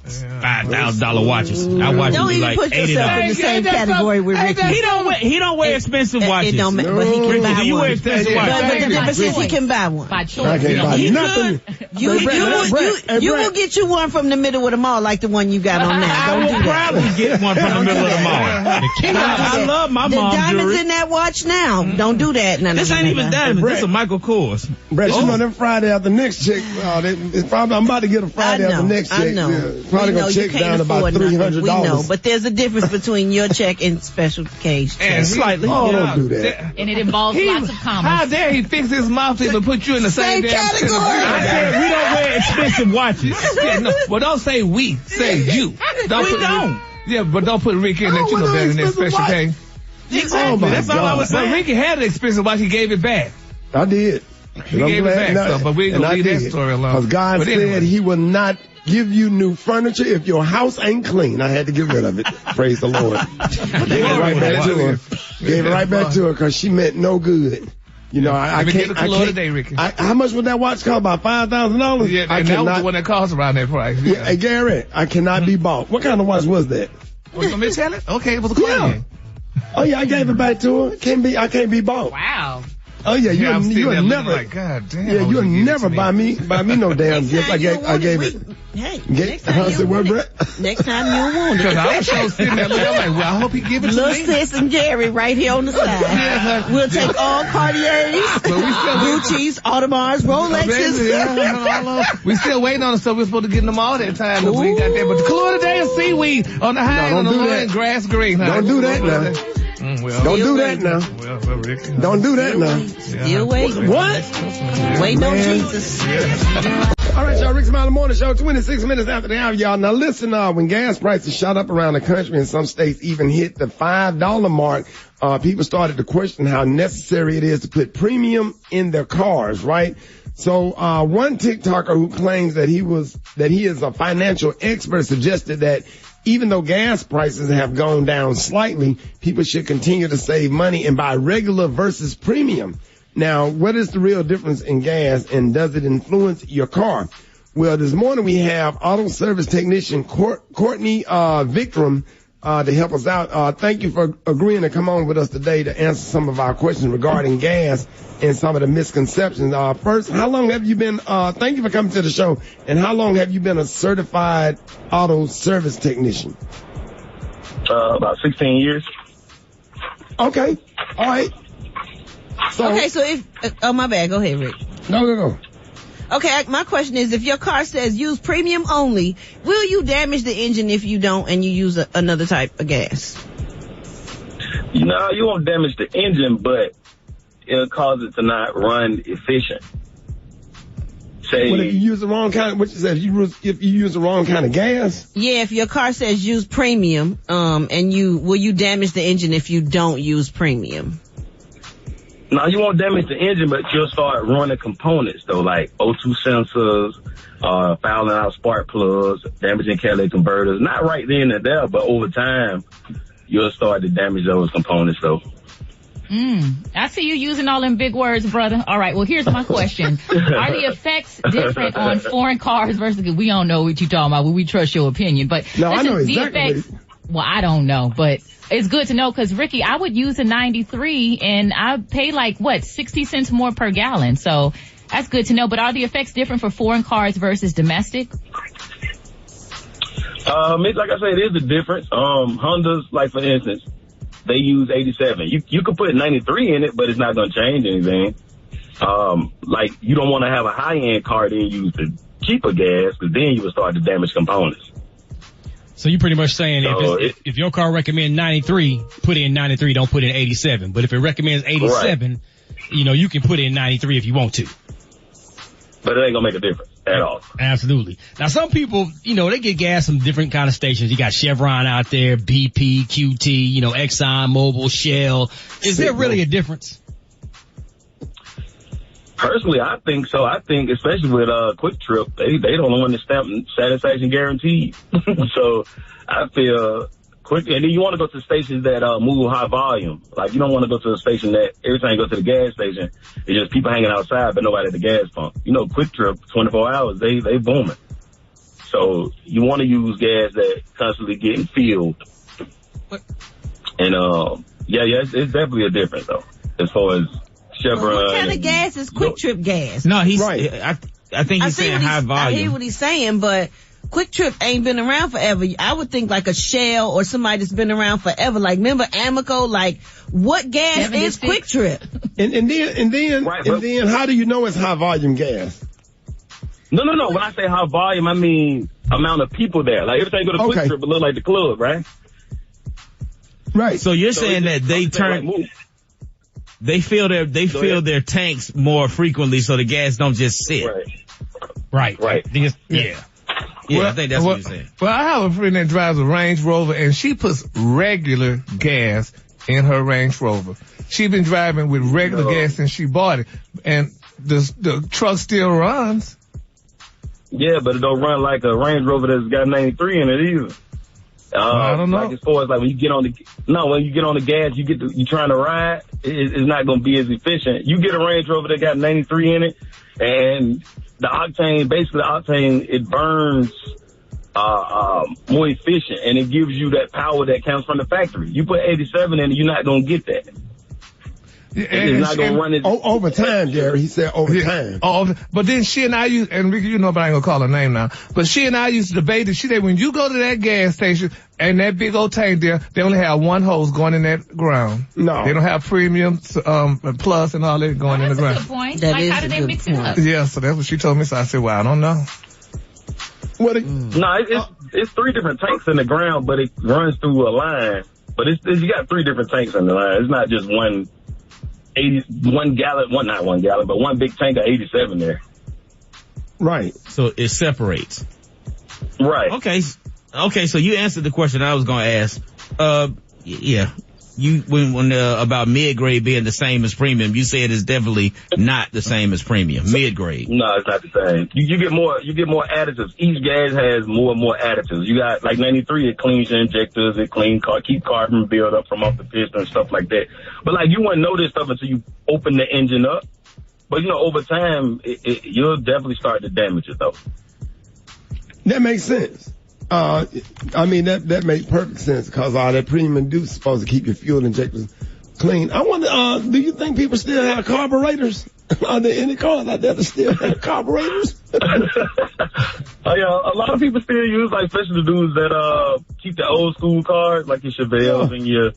$5,000 watches. Our watches don't be even like put yourself $80. in the same category with Ricky. He don't wear expensive watches. It don't matter, but he can buy Do you one. wear expensive watches? But the difference is he can buy one. By choice. I can't buy nothing. You will get you one from the middle of the mall like the one you got on now. I Don't will do that. probably get one from the middle of the mall. I love my The mom's diamonds jewelry. in that watch now. Don't do that. This ain't even diamonds. This is a Michael Kors. Brett, you know them Friday after next check. It's probably, I'm about to get a Friday after next check. I know. Probably gonna check down about $300. We know, but there's a difference between your check and special case check. And slightly. Oh, don't do that. And it involves lots of How commas. dare he fix his mouth to put you in the same damn category. I said we don't wear expensive watches. Yeah, no, well, don't say we. Say you. We don't. Yeah, but don't put Ricky in that. You know better than that special case. Exactly. That's all I was But saying. Ricky had an expensive watch. He gave it back. I did. He gave it back. So, but we ain't gonna leave that story alone. Because God But said anyway. he will not give you new furniture if your house ain't clean. I had to get rid of it. Praise the Lord. Gave it right back to her. Gave it right back to her because she meant no good. You know, I can't. Today, Ricky. How much would that watch cost? About $5,000? Yeah, and that was the one that cost around that price. Yeah, hey, Gary, I cannot be bought. What kind of watch was that? Was it tell it? Okay, it was a Kanye. Oh yeah, I gave it back to her. I can't be bought. Wow. Oh yeah, I'm you'll sitting there never. like, God damn. Yeah, you'll never buy me no damn gift. I gave it. Hey, Next time you don't want it. Next time you don't want it. Because I was so sitting there looking like, well, I hope he give it to Little me. sis and Jerry right here on the side. We'll take all Cartiers, Gucci's, Audemars, Rolexes. We still waiting on it, so we're supposed to get them all that time. We ain't got that. But the clue today is seaweed on the high and on the low and grass green. Don't do that now. Don't do that now. Don't do that now. Still waiting. What? Waiting on Jesus. All right, y'all. Rickey Smiley Morning Show, 26 minutes after the hour, y'all. Now listen, when gas prices shot up around the country and some states even hit the $5 mark, people started to question how necessary it is to put premium in their cars, right? So, one TikToker who claims that he is a financial expert suggested that even though gas prices have gone down slightly, people should continue to save money and buy regular versus premium. Now, what is the real difference in gas and does it influence your car? Well, this morning we have auto service technician Courtney Vikram to help us out. Thank you for agreeing to come on with us today to answer some of our questions regarding gas and some of the misconceptions. First, how long have you been, thank you for coming to the show, and how long have you been a certified auto service technician? About 16 years. Okay. All right. So if oh, my bad. Go ahead, Rick. No. Okay, my question is, if your car says use premium only, will you damage the engine if you don't and you use another type of gas? No, you won't damage the engine, but it'll cause it to not run efficient. Say, if you use the wrong kind of, if you use the wrong kind of gas? Yeah, if your car says use premium, will you damage the engine if you don't use premium? No, you won't damage the engine, but you'll start running components, though, like O2 sensors, fouling out spark plugs, damaging catalytic converters. Not right then and there, but over time, you'll start to damage those components, though. I see you using all them big words, brother. All right, well, here's my question. Are the effects different on foreign cars versus, we don't know what you're talking about, we trust your opinion, but no, I know exactly. The effects, well, I don't know, but it's good to know, because Ricky, I would use a 93 and I pay 60 cents more per gallon, so that's good to know. But are the effects different for foreign cars versus domestic? Like I said, it is a difference. Hondas, for instance, they use 87. You could put 93 in it, but it's not going to change anything. You don't want to have a high-end car, then use the cheaper gas, because then you would start to damage components. So you're pretty much saying if your car recommends 93, put in 93, don't put in 87. But if it recommends 87, right, you can put in 93 if you want to. But it ain't gonna make a difference at all. Absolutely. Now some people, they get gas from different kind of stations. You got Chevron out there, BP, QT, Exxon, Mobil, Shell. Is there really a difference? Personally, I think so. I think, especially with Quick Trip, they don't want to stamp satisfaction guaranteed. So I feel quick. And then you want to go to stations that move high volume. You don't want to go to a station that every time you go to the gas station, it's just people hanging outside, but nobody at the gas pump. Quick Trip, 24 hours, they booming. So you want to use gas that constantly getting filled. And it's definitely a difference though, as far as Chevron. What kind of gas is Quick Trip gas? No, he's right. I think he's saying high volume. I hear what he's saying, but Quick Trip ain't been around forever. I would think a Shell or somebody that's been around forever. Remember Amoco? What gas is Quick Trip? And then how do you know it's high volume gas? No. When I say high volume, I mean amount of people there. Every time you go to Quick Trip, it look like the club, right? Right. So you're saying that they fill their tanks more frequently, so the gas don't just sit. Right. Yeah. I think that's what you're saying. Well, I have a friend that drives a Range Rover, and she puts regular gas in her Range Rover. She's been driving with regular gas since she bought it, and the truck still runs. Yeah, but it don't run like a Range Rover that's got 93 in it either. I don't know. As far as when you get on the gas, you trying to ride, it's not going to be as efficient. You get a Range Rover that got 93 in it, and the octane, it burns more efficient, and it gives you that power that comes from the factory. You put 87 in it, you're not going to get that. It's not going to run it. Over time, Jerry. He said over time. But then she and I used, and Ricky, but I ain't going to call her name now, but she and I used to debate it. She said when you go to that gas station and that big old tank there, they only have one hose going in that ground. No. They don't have premium, plus and all that going in the ground. That's a good point. That is how do they mix it up? Yeah, so that's what she told me. So I said, well, I don't know. It's 3 different tanks in the ground, but it runs through a line. But you got 3 different tanks in the line. It's not just one big tank of 87 there. Right. So it separates. Right. Okay, so you answered the question I was going to ask. When about mid-grade being the same as premium, you said it's definitely not the same as premium. Mid-grade. No, it's not the same. You get more additives. Each gas has more and more additives. You got 93, it cleans your injectors, keep carbon build up from off the piston and stuff like that. But you wouldn't know this stuff until you open the engine up. But over time, you'll definitely start to damage it though. That makes sense. That makes perfect sense because all that premium is supposed to keep your fuel injectors clean. I wonder, do you think people still have carburetors? Are there any cars out there that still have carburetors? A lot of people still use, like, especially the dudes that keep the old school cars, like your Chevelles and your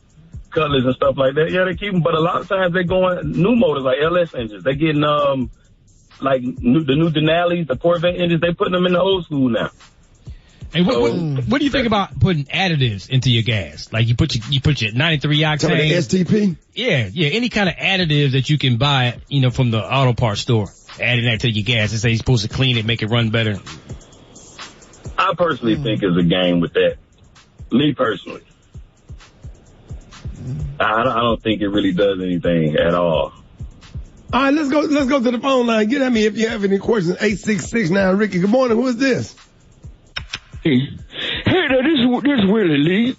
Cutlers and stuff like that. Yeah, they keep them, but a lot of times they going new motors, like LS engines. They getting like the new Denali's, the Corvette engines. They putting them in the old school now. Hey, what do you think about putting additives into your gas? Like you put your 93 octane STP? Yeah, any kind of additives that you can buy, from the auto parts store. Adding that to your gas and say you're supposed to clean it, make it run better. I personally think it's a game with that. Me personally. I don't think it really does anything at all. All right, let's go to the phone line. Get at me if you have any questions. 866-9 Ricky. Good morning. Who is this? Hey, this Willie Lee.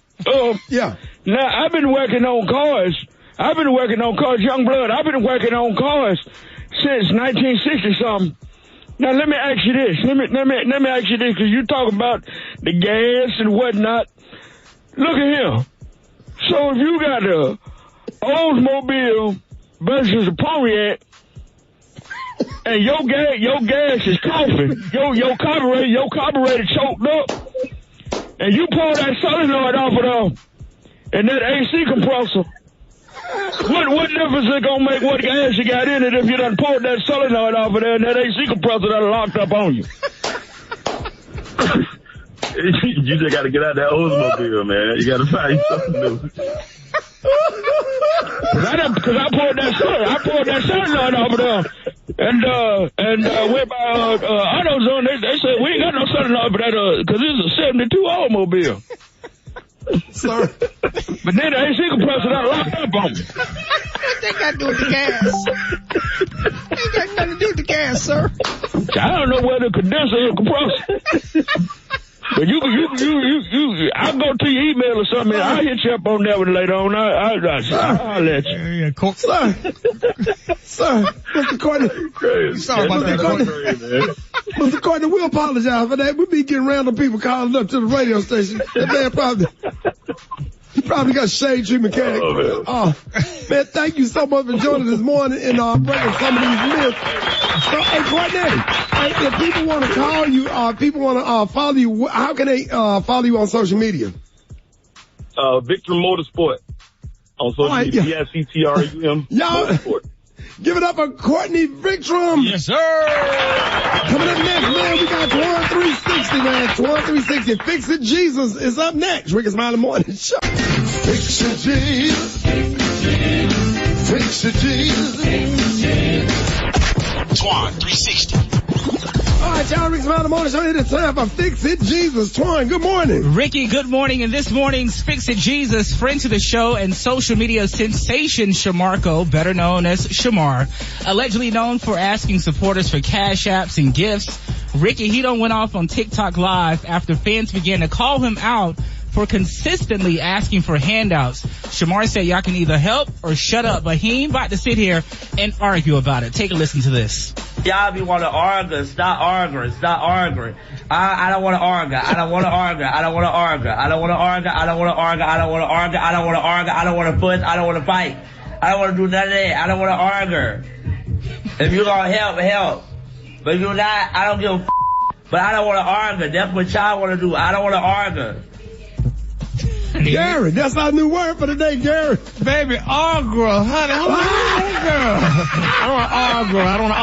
Yeah. Now, I've been working on cars, young blood. I've been working on cars since 1960-something. Now, let me ask you this. Let me ask you this, because you talk about the gas and whatnot. Look at here. So if you got a Oldsmobile versus a Pontiac, and your gas is coughing, your carburetor choked up, and you pull that solenoid off of there, and that AC compressor, what difference is it gonna make what gas you got in it if you done pulled that solenoid off of there and that AC compressor done locked up on you? You just gotta get out that Oldsmobile, man. You gotta find something new. Because I pulled that solenoid off of there, and went by AutoZone. They said we ain't got no solenoid for that because it's a '72 automobile. Sir. But then the AC compressor done locked up on me. What they got to do with the gas? Ain't got nothing to do with the gas, sir. I don't know whether the condenser or compressor. But I'll go to your email or something. I'll hit you up on that one later on. I'll let you. Yeah, cool. Sir, Mr. Courtney. Sorry about that, Courtney. Mr. Courtney, we apologize for that. We be getting random people calling up to the radio station. That man probably got shade tree mechanic. Man, thank you so much for joining this morning and breaking some of these myths. So, hey, Courtney, if people want to call you, people want to follow you, how can they follow you on social media? Victor Motorsport on social media. VICTRUM. Y'all, give it up for Courtney Victrum. Yes, sir. Coming up next, man, we got Twan 360, man. Twan 360. Fix It Jesus is up next. Rickey Smiley Morning Show. Fix It Jesus. Fix It Jesus. Twan 360. All right, y'all, Rickey Smiley Morning Show. It is time for Fix It Jesus. Twan, good morning. Ricky, good morning. And this morning's Fix It Jesus, friend to the show and social media sensation Shamarko, better known as Shamar, allegedly known for asking supporters for cash apps and gifts. Ricky, he done went off on TikTok Live after fans began to call him out for consistently asking for handouts. Shamar said y'all can either help or shut up, but he ain't about to sit here and argue about it. Take a listen to this. Y'all be want to argue. Stop arguing. Stop arguing. I don't want to argue. I don't want to argue. I don't want to argue. I don't want to argue. I don't want to argue. I don't want to argue. I don't want to argue. I don't want to push. I don't want to fight. I don't want to do none of that. I don't want to argue. If you gonna help, help. But if you're not, I don't give a f***. But I don't want to argue. That's what y'all want to do. I don't want to argue. Gary, that's our new word for the day, Gary. Baby, argue, honey. I don't want to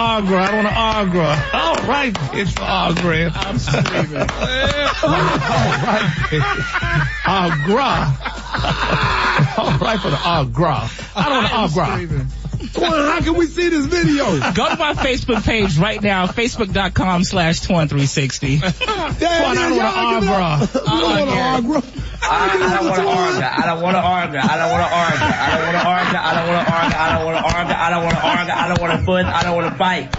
argue. All right, bitch, for arguing. I'm screaming. All right, bitch. Argue. All right for the argue. I don't want to argue. Twan, how can we see this video? Go to my Facebook page right now, facebook.com/Twan360. I don't want to argue. I don't want to argue. I don't want to argue. I don't want to argue. I don't want to argue. I don't want to argue. I don't want to argue. I don't want to argue. I don't want to push. I don't want to fight.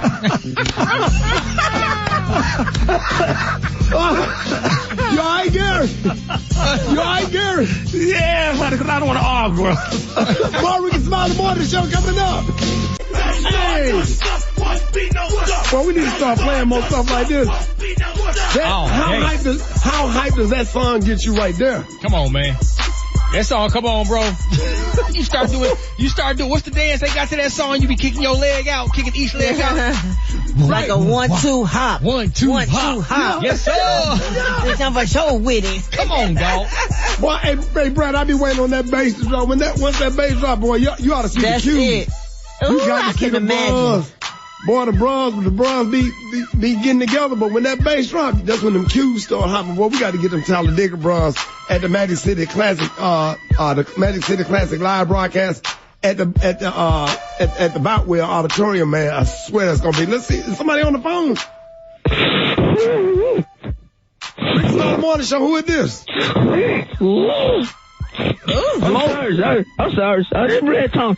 You all right, Gary? You all right, Gary? Yeah, buddy, because I don't want to argue. More Rickey Smiley Morning Show coming up. Hey. Well, we need to start playing more stuff like this. How hype does that song get you right there? Come on, man. That song, come on, bro. You start doing, what's the dance they got to that song? You be kicking your leg out, kicking each leg out. Like a 1-2 hop. 1-2 hop. Yes, sir. It's for sure with it. Come on, dog. Boy, hey, Brad, I be waiting on that bass to drop. Once that bass drop, boy, you ought to see That's the cues. it. You Ooh, got I to see can the imagine. bros. Boy, the bros be getting together, but when that bass drop, that's when them cues start hopping. Boy, we got to get them Talladega bros at the Magic City Classic, the Magic City Classic live broadcast at the Boutwell Auditorium, man. I swear that's gonna be. Let's see, is somebody on the phone? It's not the morning show. Who is this? Hello? I'm sorry. It's Red Tongue.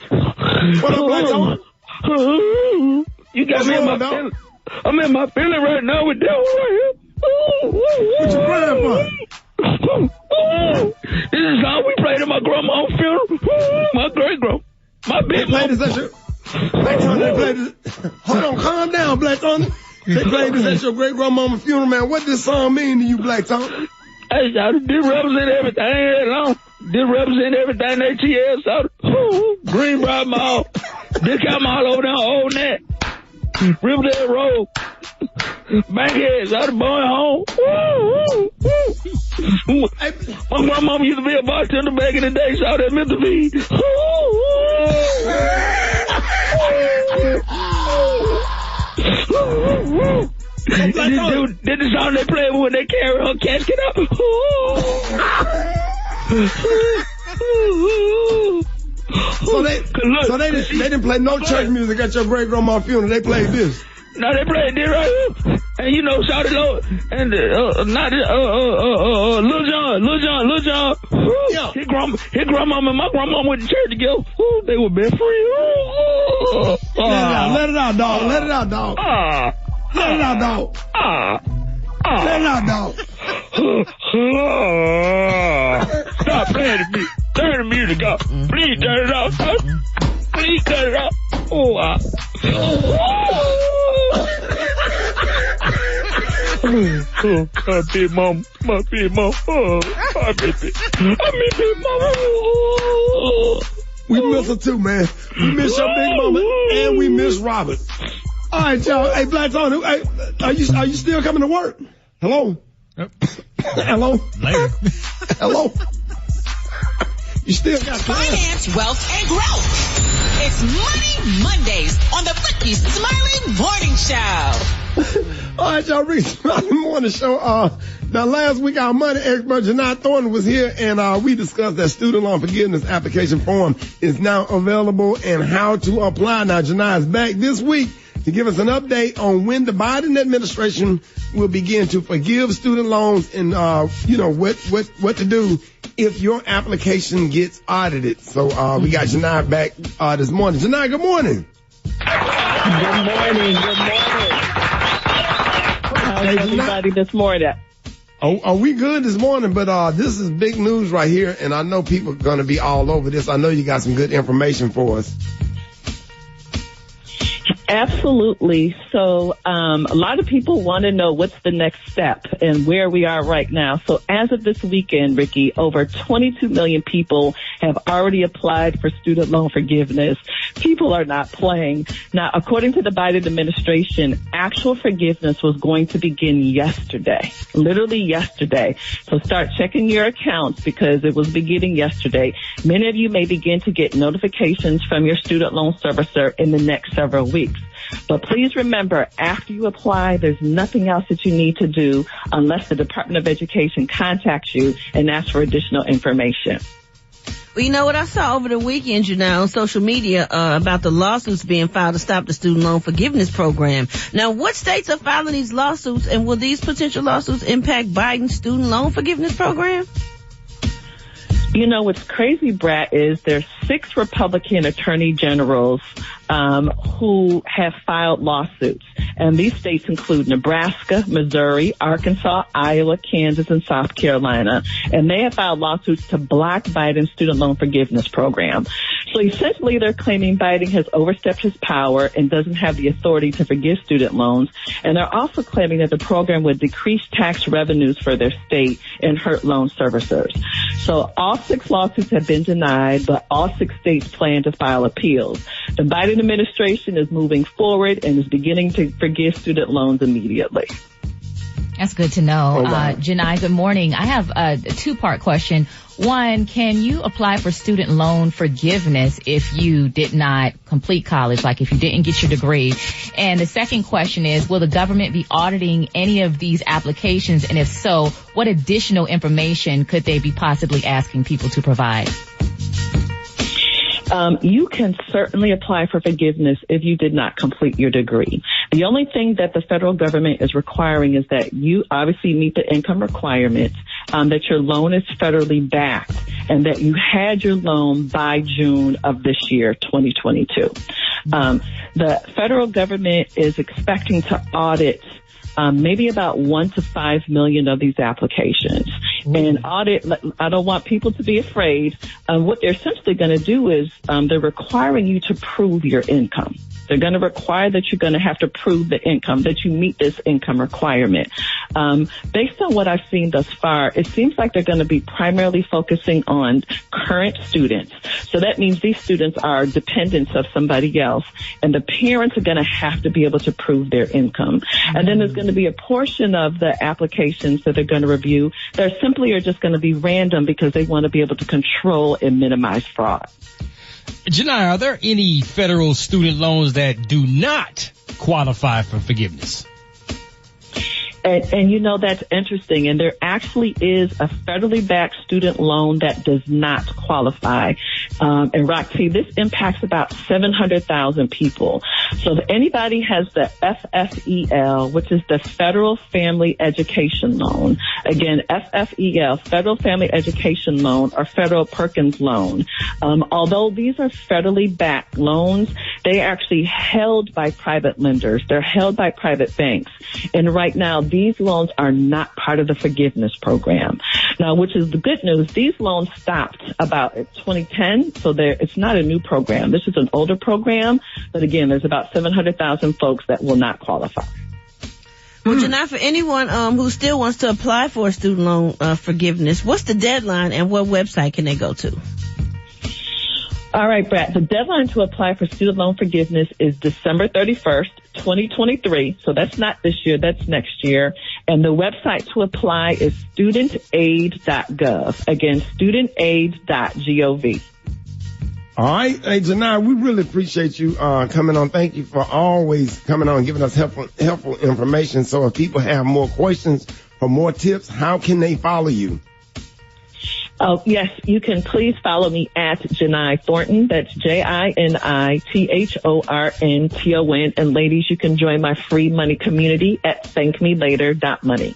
What up, Black Tongue? You got me in my feeling. I'm in my feeling right now with that one right here. What you crying for? This is how we played at my grandma's funeral. My great-grandma. My big Black Tongue, they played this. Hold on, calm down, Black Tongue. They played this at your great-grandmama's funeral, man. What does this song mean to you, Black Tongue? Hey, shout it. This represent everything. This represent everything they TS out. Greenbrier Mall. Discount Mall over there on Old Net. Riverdale Road. Bankheads out of Bowen Home. My grandmama used to be a bartender back in the day, so that meant to be. Did the song they play when they carry her casket up? So they didn't play no church music at your great grandma's funeral. They played this. No, they played this right here. And you know, shout it out. And Lil John. Yeah. His grandmama and my grandmama went to church together. They were best friends. Let it out, dog. Let it out, dog. Let it out, dog. Let it out, dog. Stop playing the music. Turn the music off. Please turn it off. Please cut it off. My big mom. My big mom. My big mama. We miss her too, man. We miss your big mama and we miss Robert. All right, y'all. Hey, Black Tony, hey, are you still coming to work? Hello? Yep. Hello? Later. Hello? You still got finance, wealth, and growth. It's Money Mondays on the Rickey Smiley Morning Show. All right, y'all, Rickey Smiley Morning Show. Now, last week, our money expert, Janai Thornton, was here, and we discussed that student loan forgiveness application form is now available and how to apply. Now, Janai is back this week to give us an update on when the Biden administration will begin to forgive student loans and, what to do if your application gets audited. So, we got Janai back, this morning. Janai, good morning. Good morning. How's everybody this morning? Oh, we good this morning, but this is big news right here, and I know people are going to be all over this. I know you got some good information for us. Absolutely. So a lot of people want to know what's the next step and where we are right now. So as of this weekend, Ricky, over 22 million people have already applied for student loan forgiveness. People are not playing. Now, according to the Biden administration, actual forgiveness was going to begin yesterday, literally yesterday. So start checking your accounts because it was beginning yesterday. Many of you may begin to get notifications from your student loan servicer in the next several weeks. But please remember, after you apply, there's nothing else that you need to do unless the Department of Education contacts you and asks for additional information. Well, you know what I saw over the weekend, on social media, about the lawsuits being filed to stop the student loan forgiveness program. Now, what states are filing these lawsuits, and will these potential lawsuits impact Biden's student loan forgiveness program? You know, what's crazy, Brett, is there's 6 Republican attorney generals who have filed lawsuits. And these states include Nebraska, Missouri, Arkansas, Iowa, Kansas, and South Carolina. And they have filed lawsuits to block Biden's student loan forgiveness program. So essentially, they're claiming Biden has overstepped his power and doesn't have the authority to forgive student loans. And they're also claiming that the program would decrease tax revenues for their state and hurt loan servicers. So all 6 lawsuits have been denied, but all 6 states plan to file appeals. The Biden administration is moving forward and is beginning to forgive student loans immediately. That's good to know. Oh, wow. Janai, good morning. I have a 2-part question. One, can you apply for student loan forgiveness if you did not complete college, like if you didn't get your degree? And the second question is, will the government be auditing any of these applications? And if so, what additional information could they be possibly asking people to provide? You can certainly apply for forgiveness if you did not complete your degree. The only thing that the federal government is requiring is that you obviously meet the income requirements, that your loan is federally backed, and that you had your loan by June of this year, 2022. The federal government is expecting to audit maybe about 1 to 5 million of these applications. And audit, I don't want people to be afraid. What they're essentially going to do is they're requiring you to prove your income. They're going to require that you're going to have to prove the income, that you meet this income requirement. Based on what I've seen thus far, it seems like they're going to be primarily focusing on current students. So that means these students are dependents of somebody else, and the parents are going to have to be able to prove their income. And then there's going to be a portion of the applications that they're going to review that simply are just going to be random because they want to be able to control and minimize fraud. Janai, are there any federal student loans that do not qualify for forgiveness? And you know, that's interesting. And there actually is a federally backed student loan that does not qualify. And Roxy, this impacts about 700,000 people. So if anybody has the FFEL, which is the Federal Family Education Loan, again, FFEL, Federal Family Education Loan, or Federal Perkins Loan, although these are federally backed loans, they are actually held by private lenders. They're held by private banks. And right now, these loans are not part of the forgiveness program. Now, which is the good news, these loans stopped about 2010, so it's not a new program. This is an older program, but again, there's about 700,000 folks that will not qualify. Well, Janai, for anyone who still wants to apply for a student loan forgiveness, what's the deadline and what website can they go to? All right, Brad. The deadline to apply for student loan forgiveness is December 31st, 2023. So that's not this year, that's next year. And the website to apply is studentaid.gov. Again, studentaid.gov. All right. Hey, Janai, we really appreciate you coming on. Thank you for always coming on and giving us helpful information. So if people have more questions or more tips, how can they follow you? Oh, yes, you can please follow me at Janai Thornton. That's JINITHORNTON. And ladies, you can join my free money community at thankmelater.money.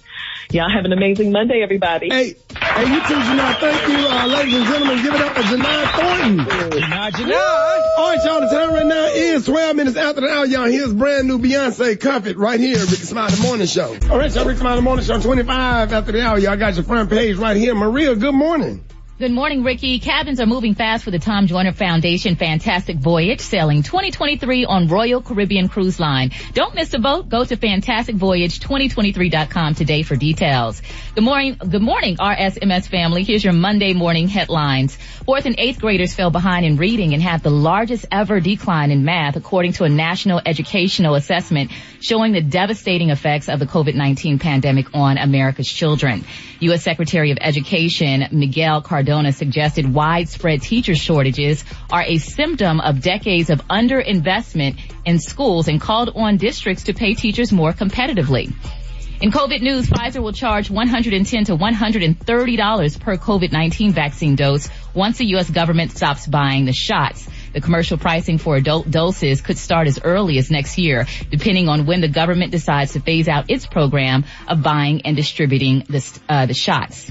Y'all have an amazing Monday, everybody. Hey, you too, Janai. Thank you, ladies and gentlemen. Give it up for Janai Thornton. Janai. All right, y'all, the time right now is 12 minutes after the hour, y'all. Here's brand new Beyonce Cuffit right here, Rickey Smiley Morning Show. All right, y'all, Rickey Smiley Morning Show, 25 after the hour. Y'all got your front page right here. Maria, good morning. Good morning, Ricky. Cabins are moving fast for the Tom Joyner Foundation Fantastic Voyage, sailing 2023 on Royal Caribbean Cruise Line. Don't miss a boat. Go to fantasticvoyage2023.com today for details. Good morning, RSMS family. Here's your Monday morning headlines. 4th and 8th graders fell behind in reading and had the largest ever decline in math, according to a national educational assessment showing the devastating effects of the COVID-19 pandemic on America's children. U.S. Secretary of Education Miguel Cardona suggested widespread teacher shortages are a symptom of decades of underinvestment in schools and called on districts to pay teachers more competitively. In COVID news, Pfizer will charge $110 to $130 per COVID-19 vaccine dose once the U.S. government stops buying the shots. The commercial pricing for adult doses could start as early as next year, depending on when the government decides to phase out its program of buying and distributing the shots.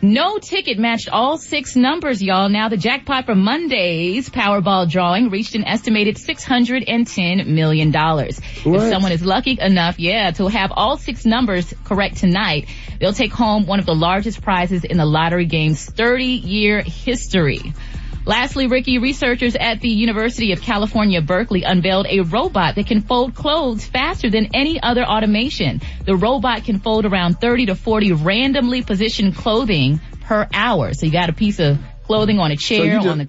No ticket matched all 6 numbers, y'all. Now the jackpot for Monday's Powerball drawing reached an estimated $610 million. What? If someone is lucky enough, to have all 6 numbers correct tonight, they'll take home one of the largest prizes in the lottery game's 30-year history. Lastly, Ricky, researchers at the University of California, Berkeley unveiled a robot that can fold clothes faster than any other automation. The robot can fold around 30 to 40 randomly positioned clothing per hour. So you got a piece of clothing on a chair, You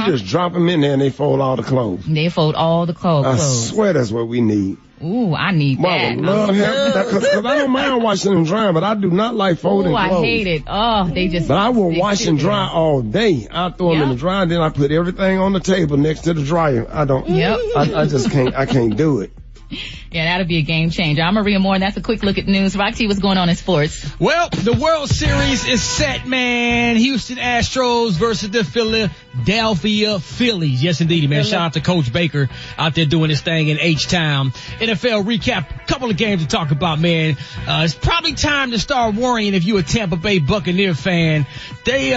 just drop them in there and they fold all the clothes. They fold all the clothes. I swear that's what we need. Ooh, I need that. Because I don't mind washing and drying, but I do not like folding clothes. I hate it. Oh, they just. But I will wash and dry all day. I throw them in the dryer, then I put everything on the table next to the dryer. I don't. Yep. I just can't. I can't do it. Yeah, that'll be a game changer. I'm Maria Moore, and that's a quick look at news. Roxy, what's going on in sports? Well, the World Series is set, man. Houston Astros versus the Philadelphia Phillies. Yes, indeed, man. Shout out to Coach Baker out there doing his thing in H-Town. NFL recap, a couple of games to talk about, man. It's probably time to start worrying if you're a Tampa Bay Buccaneer fan. They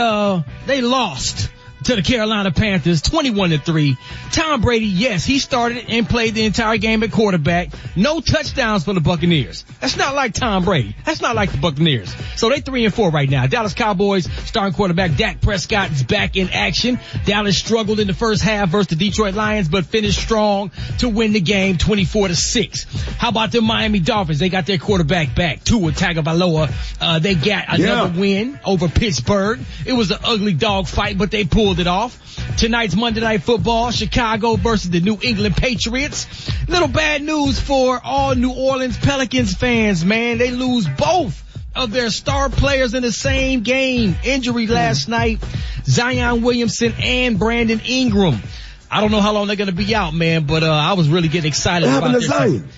lost to the Carolina Panthers, 21-3. Tom Brady, yes, he started and played the entire game at quarterback. No touchdowns for the Buccaneers. That's not like Tom Brady. That's not like the Buccaneers. So they 3-4 right now. Dallas Cowboys starting quarterback Dak Prescott is back in action. Dallas struggled in the first half versus the Detroit Lions, but finished strong to win the game 24-6. How about the Miami Dolphins? They got their quarterback back, Tua Tagovailoa. They got another win over Pittsburgh. It was an ugly dog fight, but they pulled it off. Tonight's Monday Night Football, Chicago versus the New England Patriots. Little bad news for all New Orleans Pelicans fans, man. They lose both of their star players in the same game. Injury last night, Zion Williamson and Brandon Ingram. I don't know how long they're going to be out, man, but I was really getting excited about this. Zion?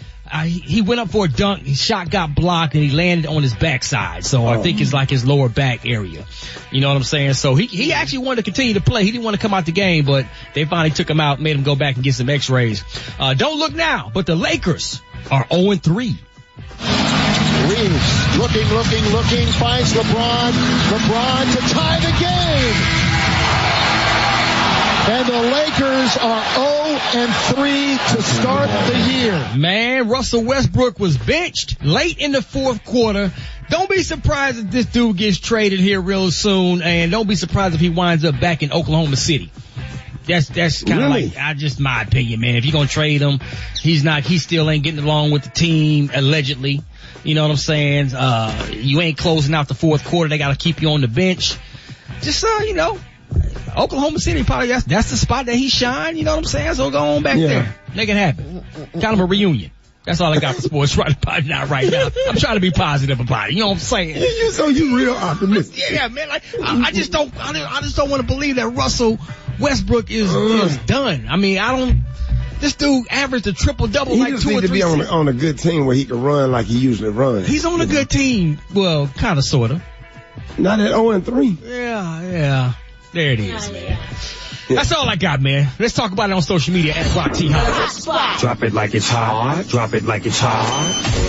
He went up for a dunk, his shot got blocked, and he landed on his backside. So I think it's like his lower back area. You know what I'm saying? So he actually wanted to continue to play. He didn't want to come out the game, but they finally took him out, made him go back and get some x-rays. Don't look now, but the Lakers are 0-3. Reeves looking, finds LeBron to tie the game. And the Lakers are 0-3 to start the year. Man, Russell Westbrook was benched late in the fourth quarter. Don't be surprised if this dude gets traded here real soon, and don't be surprised if he winds up back in Oklahoma City. That's kind of like, just my opinion, man. If you're going to trade him, he still ain't getting along with the team, allegedly. You know what I'm saying? You ain't closing out the fourth quarter. They got to keep you on the bench. Just, Oklahoma City, probably that's the spot that he shined, you know what I'm saying? So go on back there. Make it happen. Kind of a reunion. That's all I got for sports right about now. I'm trying to be positive about it. You know what I'm saying? So you real optimistic. Yeah, man. Like I just don't want to believe that Russell Westbrook is done. I mean, this dude averaged a triple-double like 2 or 3 He just needs to be on a good team where he can run like he usually runs. He's on a good team. Well, kind of, sort of. Not at 0-3. Yeah. There it is, man. That's all I got, man. Let's talk about it on social media at Rock T Hot. Drop it like it's hot. Drop it like it's hot.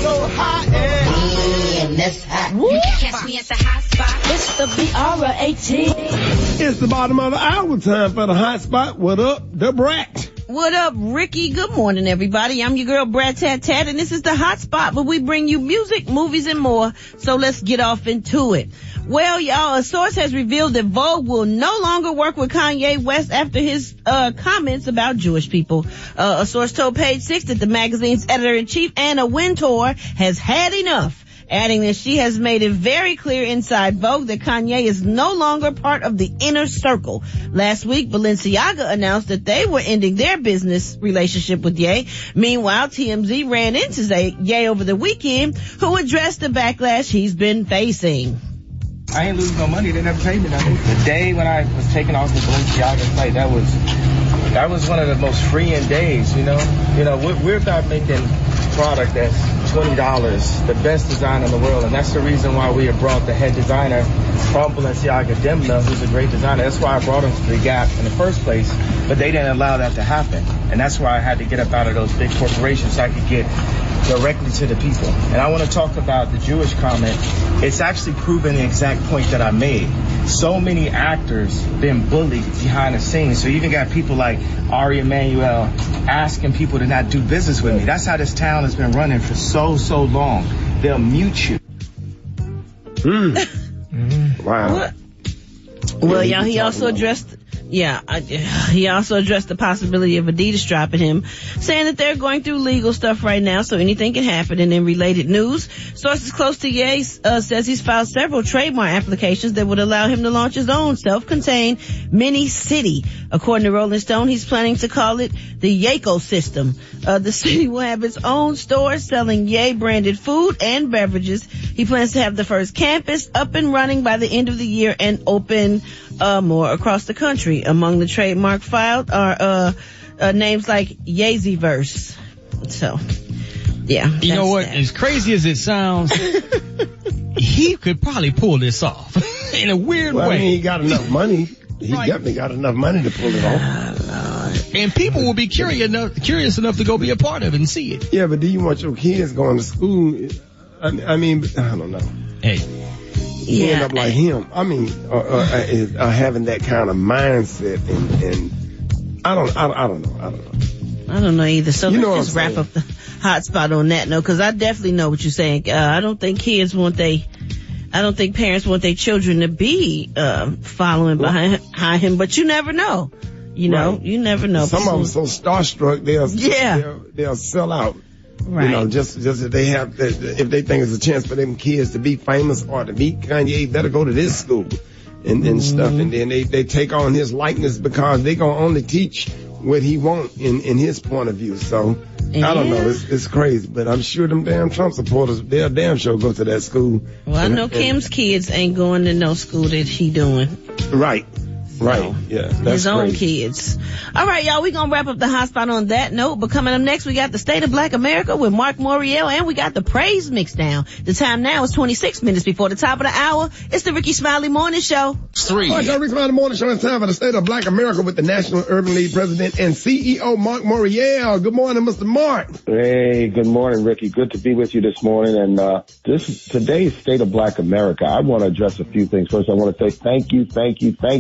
So hot and that's hot. You can catch me at the hot spot. It's the BR18. It's the bottom of the hour time for the hot spot. What up, the Brat? What up, Ricky? Good morning, everybody. I'm your girl, Brat Tat Tat, and this is the hot spot where we bring you music, movies, and more. So let's get off into it. Well, y'all, a source has revealed that Vogue will no longer work with Kanye West after his comments about Jewish people. A source told Page Six that the magazine's editor-in-chief, Anna Wintour, has had enough, adding that she has made it very clear inside Vogue that Kanye is no longer part of the inner circle. Last week, Balenciaga announced that they were ending their business relationship with Ye. Meanwhile, TMZ ran into Ye over the weekend, who addressed the backlash he's been facing. I ain't losing no money. They never paid me nothing. The day when I was taking off the Balenciaga flight, that was one of the most freeing days, you know. We're about making product that's $20, the best design in the world, and that's the reason why we have brought the head designer from Balenciaga, Demna, who's a great designer. That's why I brought him to the Gap in the first place, but they didn't allow that to happen, and that's why I had to get up out of those big corporations so I could get directly to the people. And I want to talk about the Jewish comment. It's actually proven the exact point that I made. So many actors been bullied behind the scenes. So you even got people like Ari Emanuel asking people to not do business with me. That's how this town has been running for so long. They'll mute you. Wow. Well, y'all, he also addressed He also addressed the possibility of Adidas dropping him, saying that they're going through legal stuff right now, so anything can happen. And in related news, sources close to Ye says he's filed several trademark applications that would allow him to launch his own self-contained mini city. According to Rolling Stone, he's planning to call it the Yako system. The city will have its own stores selling Ye branded food and beverages. He plans to have the first campus up and running by the end of the year and open more across the country. Among the trademark filed are names like Yeezyverse. So, yeah. You know what? As crazy as it sounds, he could probably pull this off in a weird way. I mean, he got enough money. He definitely got enough money to pull it off. And people will be curious enough to go be a part of it and see it. Yeah, but do you want your kids going to school? I mean, I don't know. Hey. You end up like him. I mean, having that kind of mindset, and I don't know. I don't know either. So let's just wrap up the hot spot on that note, because I definitely know what you're saying. I don't think parents want their children to be following behind him, but you never know. You never know. Some of them so starstruck, they'll sell out. Right. You know, just if they think it's a chance for them kids to be famous or to meet Kanye, better go to this school and stuff. And then they take on his likeness because they gonna only teach what he want in his point of view. So I don't know. It's crazy, but I'm sure them damn Trump supporters, they'll damn sure go to that school. Well, I know Kim's kids ain't going to no school that he doing. Right. Right. Yeah. That's his own crazy. kids. All right, y'all. We're going to wrap up the hot spot on that note. But coming up next, we got the State of Black America with Mark Moriel, and we got the praise mix down. The time now is 26 minutes before the top of the hour. It's the Rickey Smiley Morning Show. 3. All right, y'all. Rickey Smiley Morning Show. It's time for the State of Black America with the National Urban League President and CEO, Mark Moriel. Good morning, Mr. Mark. Hey, good morning, Ricky. Good to be with you this morning. And today's State of Black America, I want to address a few things. First, I want to say thank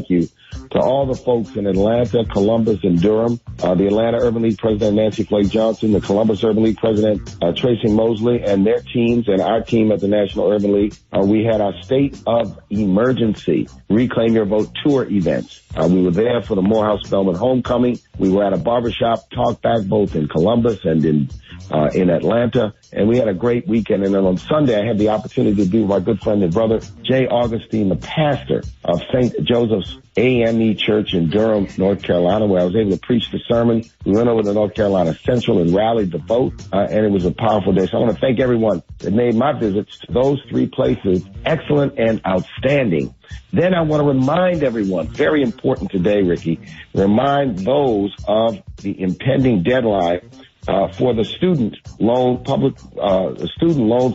you to all the folks in Atlanta, Columbus, and Durham, the Atlanta Urban League President Nancy Flake Johnson, the Columbus Urban League President Tracy Mosley, and their teams, and our team at the National Urban League. We had our State of Emergency Reclaim Your Vote tour events. We were there for the Morehouse Spelman Homecoming. We were at a barbershop talk back both in Columbus and in Atlanta, and we had a great weekend. And then on Sunday, I had the opportunity to be with my good friend and brother, Jay Augustine, the pastor of St. Joseph's AME Church in Durham, North Carolina, where I was able to preach the sermon. We went over to North Carolina Central and rallied the vote, and it was a powerful day. So I want to thank everyone that made my visits to those 3 places excellent and outstanding. Then I want to remind everyone, very important today, Ricky, remind those of the impending deadline for the student loan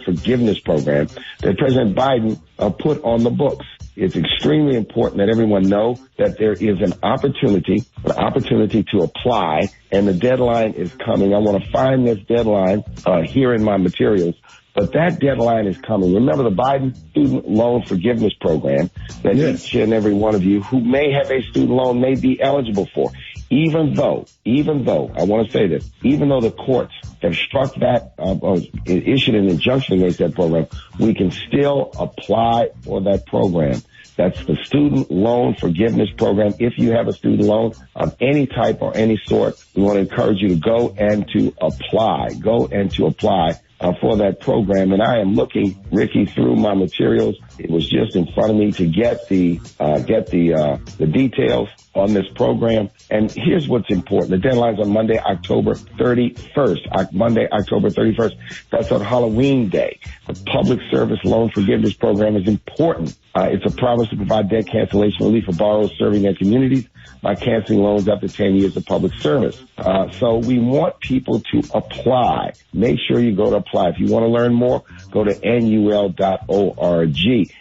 forgiveness program that President Biden put on the books. It's extremely important that everyone know that there is an opportunity to apply, and the deadline is coming. I want to find this deadline here in my materials, but that deadline is coming. Remember the Biden student loan forgiveness program that each and every one of you who may have a student loan may be eligible for. Even though, I want to say this, even though the courts have struck that, issued an injunction against that program, we can still apply for that program. That's the Student Loan Forgiveness Program. If you have a student loan of any type or any sort, we want to encourage you to go and to apply. For that program. And I am looking, Ricky, through my materials. It was just in front of me to get the details on this program. And here's what's important. The deadline's on Monday, October 31st. Monday, October 31st. That's on Halloween Day. The Public Service Loan Forgiveness Program is important. It's a promise to provide debt cancellation relief for borrowers serving their communities by canceling loans after 10 years of public service. So we want people to apply. Make sure you go to apply. If you want to learn more, go to nul.org.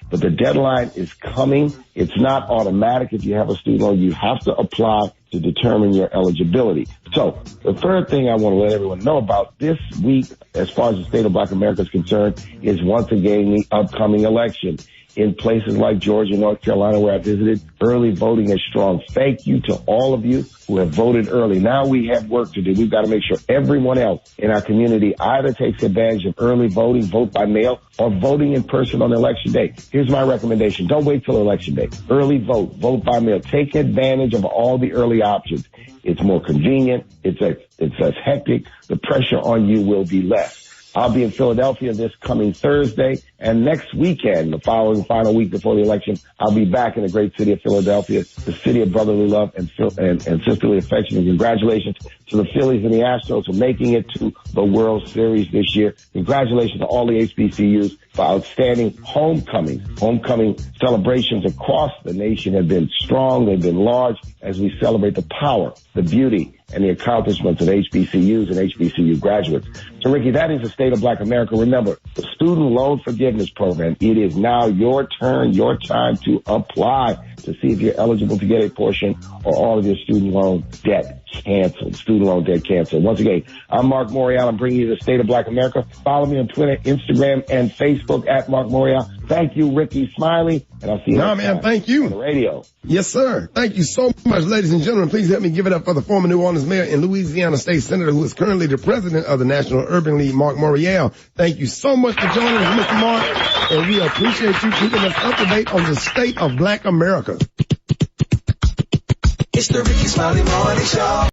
But the deadline is coming. It's not automatic. If you have a student loan, you have to apply to determine your eligibility. So the third thing I want to let everyone know about this week, as far as the State of Black America is concerned, is once again the upcoming election. in places like Georgia, North Carolina, where I visited. Early voting is strong. Thank you to all of you who have voted early. Now we have work to do. We've got to make sure everyone else in our community either takes advantage of early voting, vote by mail, or voting in person on election day. Here's my recommendation. Don't wait till election day. Early vote, vote by mail. Take advantage of all the early options. It's more convenient. It's less hectic. The pressure on you will be less. I'll be in Philadelphia this coming Thursday, and next weekend, the final week before the election, I'll be back in the great city of Philadelphia, the city of brotherly love and sisterly affection. And congratulations to the Phillies and the Astros for making it to the World Series this year. Congratulations to all the HBCUs for outstanding homecoming. Homecoming celebrations across the nation have been strong. They've been large as we celebrate the power, the beauty, and the accomplishments of HBCUs and HBCU graduates. So, Ricky, that is the state of Black America. Remember, the Student Loan Forgiveness Program, it is now your turn, your time to apply to see if you're eligible to get a portion or all of your student loan debt canceled. Student loan debt canceled. Once again, I'm Mark Morial. I'm bringing you the state of Black America. Follow me on Twitter, Instagram, and Facebook at Mark Morial. Thank you, Rickey Smiley, and I'll see you next time. Thank you. On the radio. Yes, sir. Thank you so much, ladies and gentlemen. Please help me give it up for the former New Orleans mayor and Louisiana state senator who is currently the president of the National Urban League, Mark Morial. Thank you so much for joining us, Mr. Mark, and we appreciate you keeping us up to date on the state of Black America. It's the Rickey Smiley Morning Show.